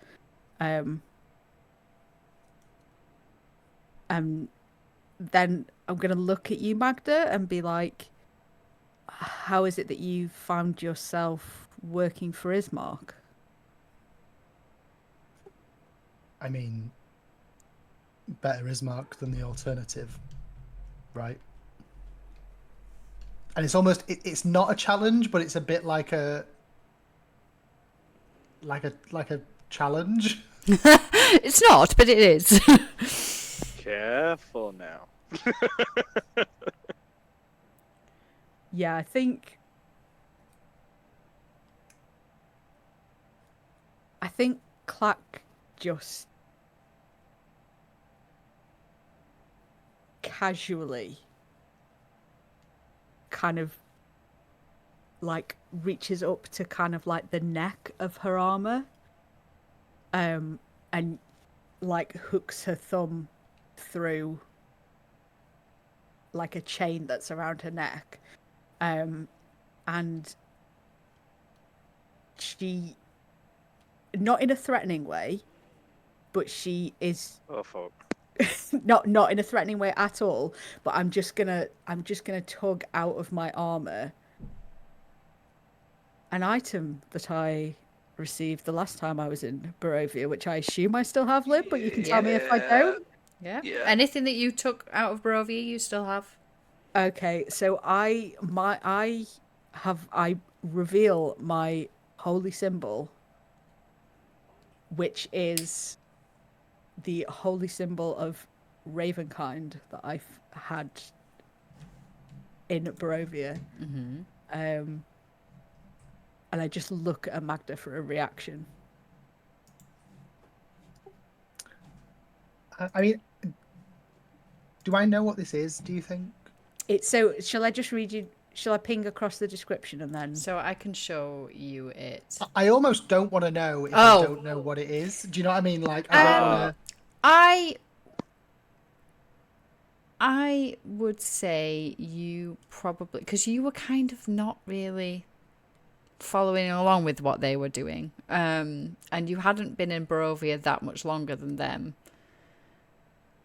Then I'm going to look at you, Magda, and be like, how is it that you found yourself working for Ismark? I mean, better Ismark than the alternative, right? And it's almost it's not a challenge, but it's a bit like a challenge. It's not, but it is. Careful now. Yeah, I think Clack just casually kind of like reaches up to kind of like the neck of her armor, and like hooks her thumb through like a chain that's around her neck, and she, not in a threatening way, but she is Oh fuck. not in a threatening way at all, but I'm just gonna tug out of my armor an item that I received the last time I was in Barovia, which I assume I still have, Lynn, but you can tell me if I don't. Yeah. Yeah. Anything that you took out of Barovia, you still have. Okay, so I reveal my holy symbol, which is the holy symbol of Ravenkind that I've had in Barovia. And I just look at Magda for a reaction. I mean, do I know what this is? Do you think? So shall I just read you? Shall I ping across the description and then? So I can show you it. I almost don't want to know if I don't know what it is. Do you know what I mean? Like, I don't want to. I would say you probably, because you were kind of not really following along with what they were doing, and you hadn't been in Barovia that much longer than them.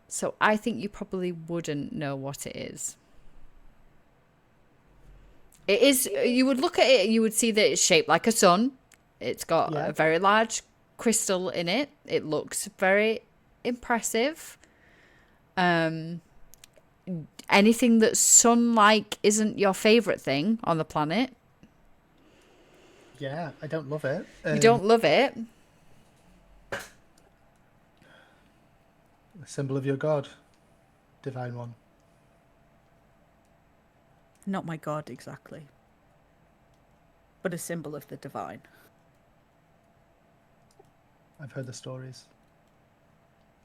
So I think you probably wouldn't know what it is. It is, you would look at it and you would see that it's shaped like a sun. It's got a very large crystal in it. It looks very impressive. Anything that's sun-like isn't your favorite thing on the planet. Yeah, I don't love it. You don't love it. The symbol of your god, Divine One. Not my god exactly, but a symbol of the divine. I've heard the stories.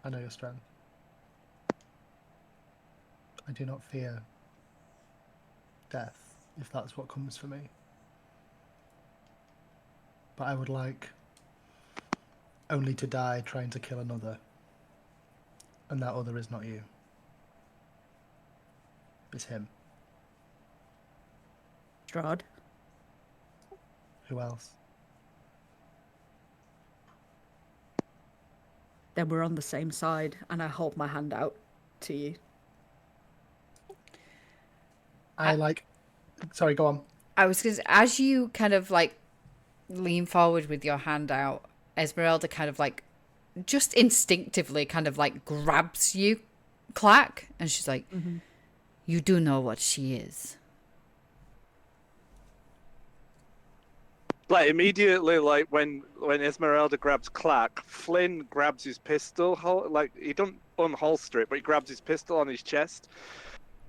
I know your strength. I do not fear death, if that's what comes for me. But I would like only to die trying to kill another. And that other is not you. It's him. Strahd. Who else? Then we're on the same side, and I hold my hand out to you. Sorry, go on. I was going to, as you kind of like lean forward with your hand out, Esmeralda kind of like just instinctively kind of like grabs you, Clack, and she's like, you do know what she is. Like immediately, like when Esmeralda grabs Clack, Flynn grabs his pistol. Like he don't unholster it, but he grabs his pistol on his chest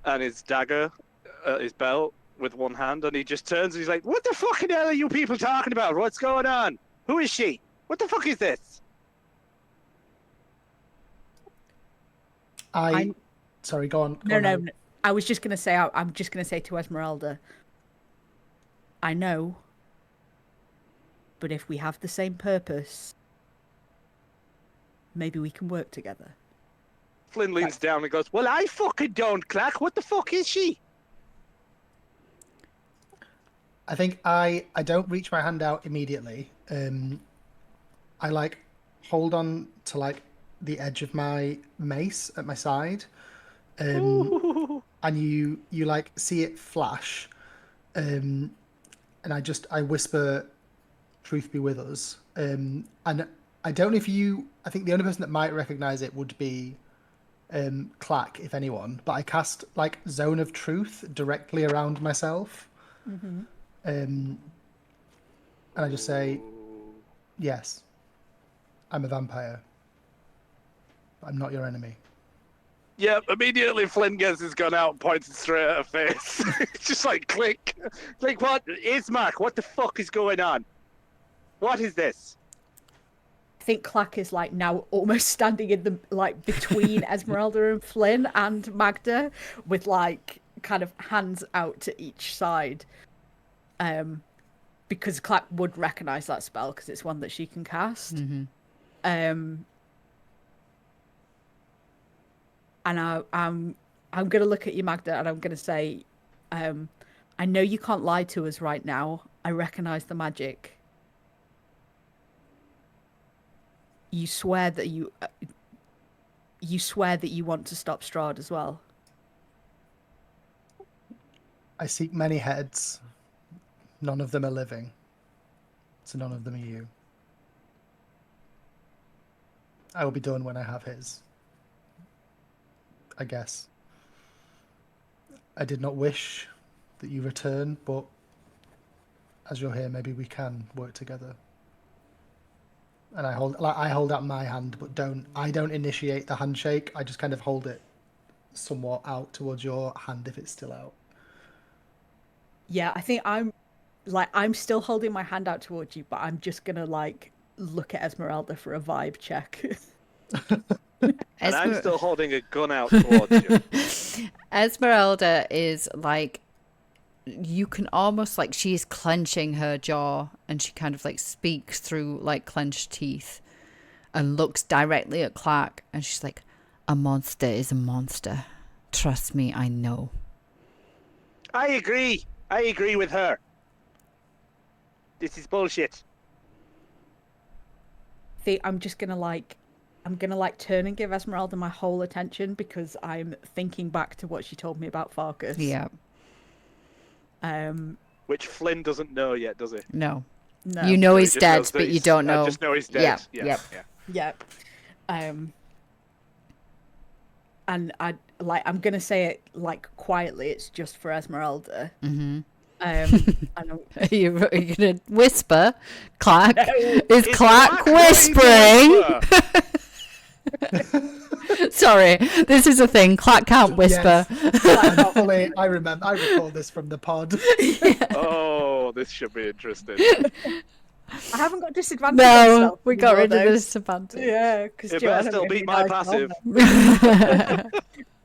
and his dagger, his belt with one hand, and he just turns and he's like, "What the fucking hell are you people talking about? What's going on? Who is she? What the fuck is this?" Sorry, go on. No. I was just gonna say. I'm just gonna say to Esmeralda. I know. But if we have the same purpose, maybe we can work together. Flynn leans down and goes, "Well, I fucking don't, Clack. What the fuck is she?" I think I don't reach my hand out immediately. I like hold on to like the edge of my mace at my side, Ooh. and you like see it flash, and I whisper, "Truth be with us." And I don't know if you. I think the only person that might recognize it would be Clack, if anyone. But I cast like Zone of Truth directly around myself, Mm-hmm. and I just say, Ooh. "Yes, I'm a vampire. But I'm not your enemy." Yep, immediately Flynn gets his gun out and pointed straight at her face. It's just like, click. Like, what? Ismark, what the fuck is going on? What is this? I think Clack is like now almost standing in the like between Esmeralda and Flynn and Magda, with like kind of hands out to each side. Because Clack would recognize that spell because it's one that she can cast. Mm-hmm. And I'm gonna look at you, Magda, and I'm gonna say, I know you can't lie to us right now. I recognize the magic. You swear that you want to stop Strahd as well. I seek many heads. None of them are living. So none of them are you. I will be done when I have his. I guess. I did not wish that you return, but as you're here, maybe we can work together. And I hold out my hand, but I don't initiate the handshake. I just kind of hold it somewhat out towards your hand if it's still out. Yeah, I think I'm still holding my hand out towards you, but I'm just gonna like look at Esmeralda for a vibe check. And I'm still holding a gun out towards you. Esmeralda is like, you can almost like she's clenching her jaw, and she kind of like speaks through like clenched teeth and looks directly at Clark, and she's like, "A monster is a monster. Trust me, I know." I agree. I agree with her. This is bullshit. I'm gonna like turn and give Esmeralda my whole attention because I'm thinking back to what she told me about Farkas. Yeah. Which Flynn doesn't know yet, does he? No. No. You know So he he's just dead, knows that but you don't know. I just know he's dead. Yeah. Yeah. Yep. Yeah. Yeah. And I'm gonna say it like quietly. It's just for Esmeralda. Mm-hmm. And Are you gonna whisper? Clark? No. Is Is Clark Clark ready to whispering? Sorry, this is a thing. Clark can't whisper. Yes. I recall this from the pod. Oh, this should be interesting. I haven't got disadvantage. No, we got rid of the disadvantage. Yeah, because It better still beat my passive.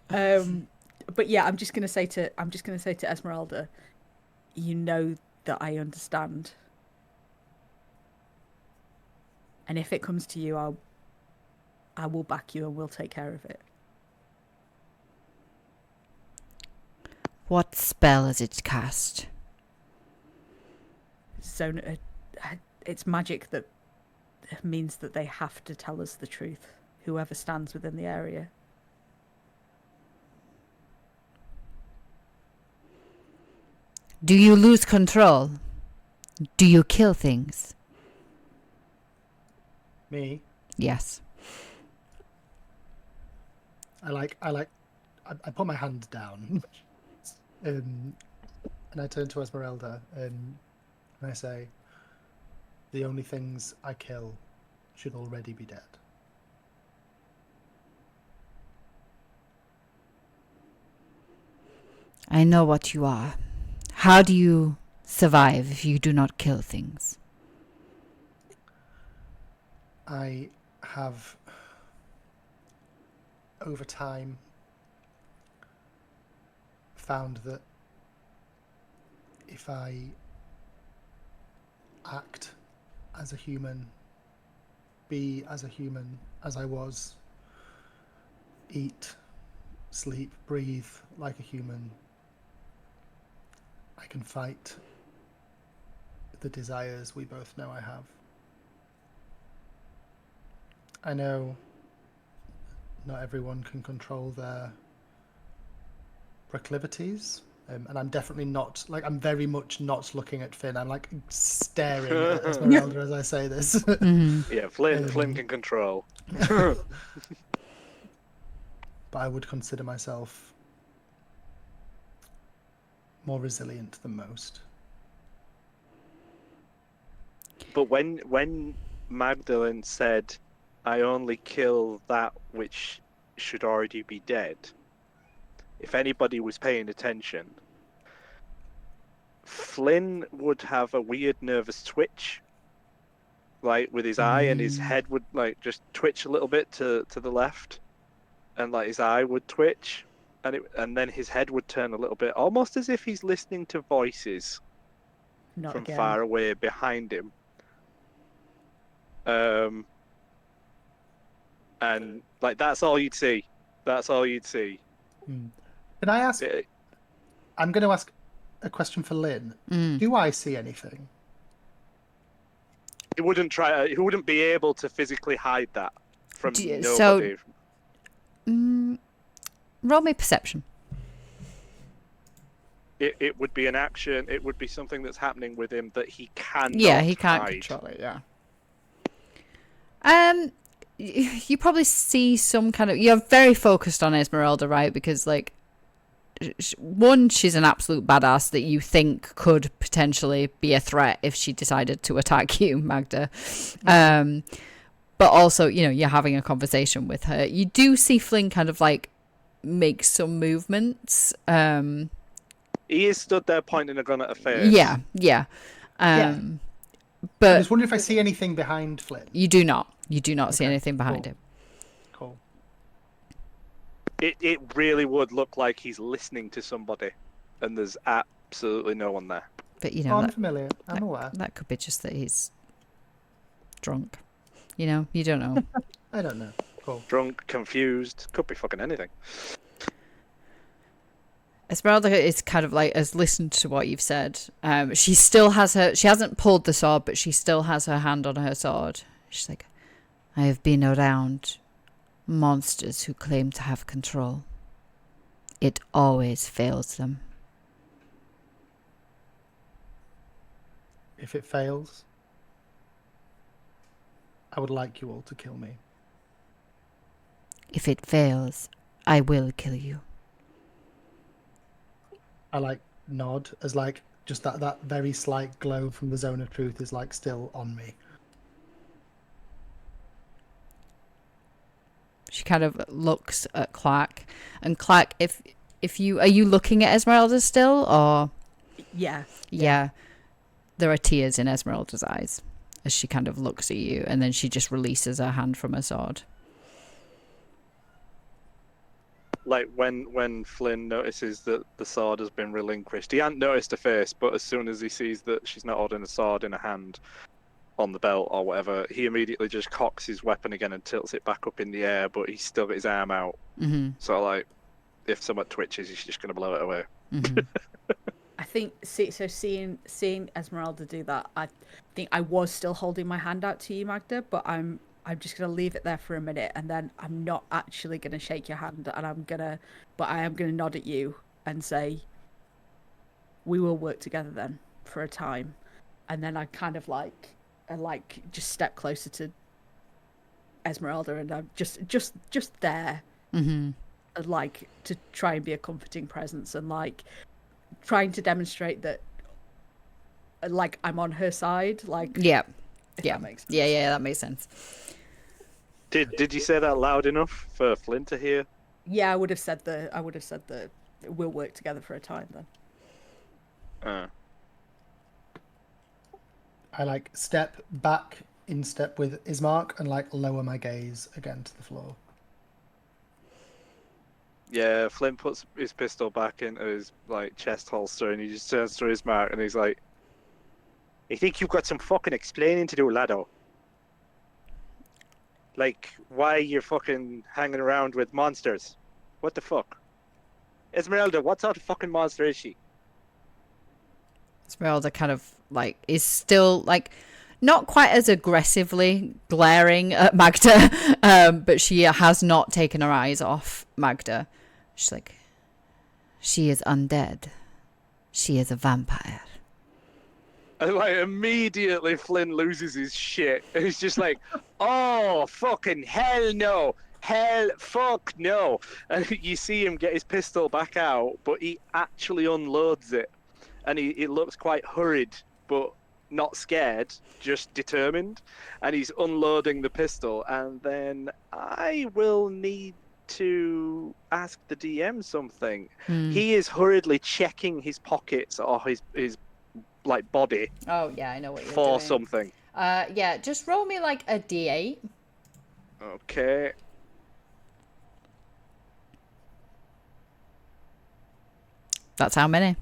But yeah, I'm just gonna say to Esmeralda, you know that I understand, and if it comes to you, I will back you, and we'll take care of it. What spell is it cast? So it's magic that means that they have to tell us the truth, whoever stands within the area. Do you lose control? Do you kill things? Me? Yes. I put my hand down, and I turn to Esmeralda, and I say, the only things I kill should already be dead. I know what you are. How do you survive if you do not kill things? I have, over time, found that if I act as a human, be as a human as I was, eat, sleep, breathe like a human, I can fight the desires we both know I have. I know not everyone can control their proclivities. And I'm definitely not, like, I'm very much not looking at Finn. I'm, like, staring at Esmeralda as I say this. Yeah, Flynn can control. But I would consider myself more resilient than most. But when Magdalene said, "I only kill that which should already be dead," if anybody was paying attention, Flynn would have a weird nervous twitch, like with his eye, and his head would like just twitch a little bit to the left, and like his eye would twitch, and then his head would turn a little bit, almost as if he's listening to voices Not from again. far away behind him. And like that's all you'd see. That's all you'd see. Can I ask? I'm going to ask a question for Lynn. Do I see anything? He wouldn't try. He wouldn't be able to physically hide that from nobody. So, roll me perception. It would be an action. It would be something that's happening with him that he cannot. Yeah, he can't hide. control it. Yeah. You probably see some kind of. You're very focused on Esmeralda, right? Because like, one, she's an absolute badass that you think could potentially be a threat if she decided to attack you, Magda. But also, you know, you're having a conversation with her. You do see Flynn kind of like make some movements. He is stood there pointing a gun at her face. Yeah. But I was wondering if I see anything behind Flynn. You do not. You do not see anything behind him. Cool. It really would look like he's listening to somebody, and there's absolutely no one there. But you know, I'm familiar. I'm aware. That could be just that he's drunk. You know, you don't know. I don't know. Cool. Drunk, confused, could be fucking anything. Esmeralda is kind of like has listened to what you've said. She still has she hasn't pulled the sword, but she still has her hand on her sword. She's like, I have been around monsters who claim to have control. It always fails them. If it fails, I would like you all to kill me. If it fails, I will kill you. I like nod as like just that very slight glow from the zone of truth is like still on me. She kind of looks at Clark, and Clark, if you are you looking at Esmeralda still, or Yeah. There are tears in Esmeralda's eyes as she kind of looks at you, and then she just releases her hand from her sword. Like when Flynn notices that the sword has been relinquished, he hadn't noticed her face, but as soon as he sees that she's not holding a sword in her hand on the belt or whatever, he immediately just cocks his weapon again and tilts it back up in the air, but he's still got his arm out. Mm-hmm. So like, if someone twitches, he's just going to blow it away. Mm-hmm. I think seeing Esmeralda do that, I think I was still holding my hand out to you, Magda, but I'm just gonna leave it there for a minute, and then I'm not actually gonna shake your hand, and I am gonna nod at you and say, we will work together then for a time, and then I kind of just step closer to Esmeralda, and I'm just there, Mm-hmm. like to try and be a comforting presence, and like trying to demonstrate that like I'm on her side, like Yeah. that makes sense. Yeah, that makes sense. Did you say that loud enough for Flynn to hear? Yeah, I would have said that we'll work together for a time then. I like step back in step with Ismark and like lower my gaze again to the floor. Yeah, Flynn puts his pistol back into his like chest holster, and he just turns to his mark, and he's like, "I think you've got some fucking explaining to do, laddo. Like, why you're fucking hanging around with monsters? What the fuck? Esmeralda, what sort of fucking monster is she?" Esmeralda kind of like is still like not quite as aggressively glaring at Magda, but she has not taken her eyes off Magda. She's like, she is undead. She is a vampire. And like immediately Flynn loses his shit. And he's just like, oh, fucking hell no. Hell fuck no. And you see him get his pistol back out, but he actually unloads it. And he looks quite hurried, but not scared, just determined. And he's unloading the pistol. And then I will need to ask the DM something. He is hurriedly checking his pockets or his like body. Oh yeah, I know what you're for doing. something. Yeah, just roll me like a d8. Okay. That's how many.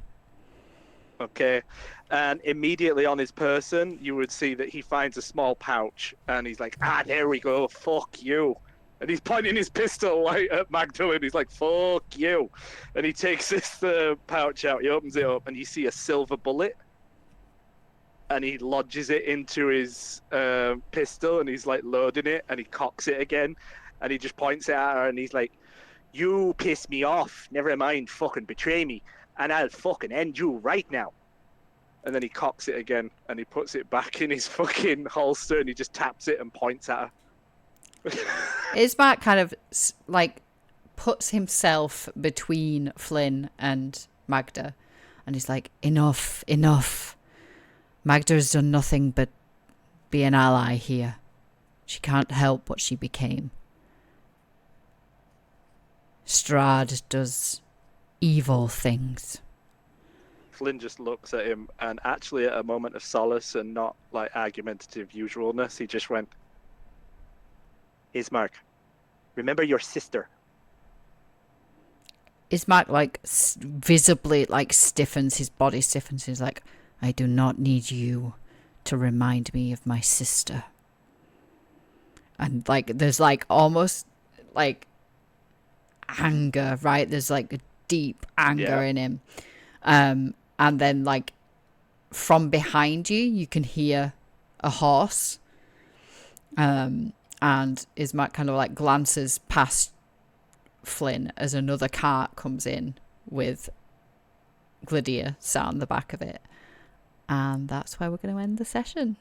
Okay. And immediately on his person, you would see that he finds a small pouch, and he's like, there we go, fuck you. And he's pointing his pistol right at Magdalene. He's like, fuck you. And he takes this pouch out, he opens it up, and you see a silver bullet. And he lodges it into his pistol, and he's like loading it, and he cocks it again, and he just points it at her, and he's like, you piss me off, never mind fucking betray me, and I'll fucking end you right now. And then he cocks it again, and he puts it back in his fucking holster, and he just taps it and points at her. Ismark kind of like puts himself between Flynn and Magda, and he's like, enough. Magda's done nothing but be an ally here. She can't help what she became. Strahd does evil things. Flynn just looks at him, and actually at a moment of solace and not like argumentative usualness, he just went, Ismark, remember your sister. Ismark like visibly like stiffens, his body stiffens. He's like, I do not need you to remind me of my sister. And like there's like almost like anger, right? There's like a deep anger in him. And then like from behind you can hear a horse. And Ismark kind of like glances past Flynn as another cart comes in with Glydia sat on the back of it. And that's where we're going to end the session.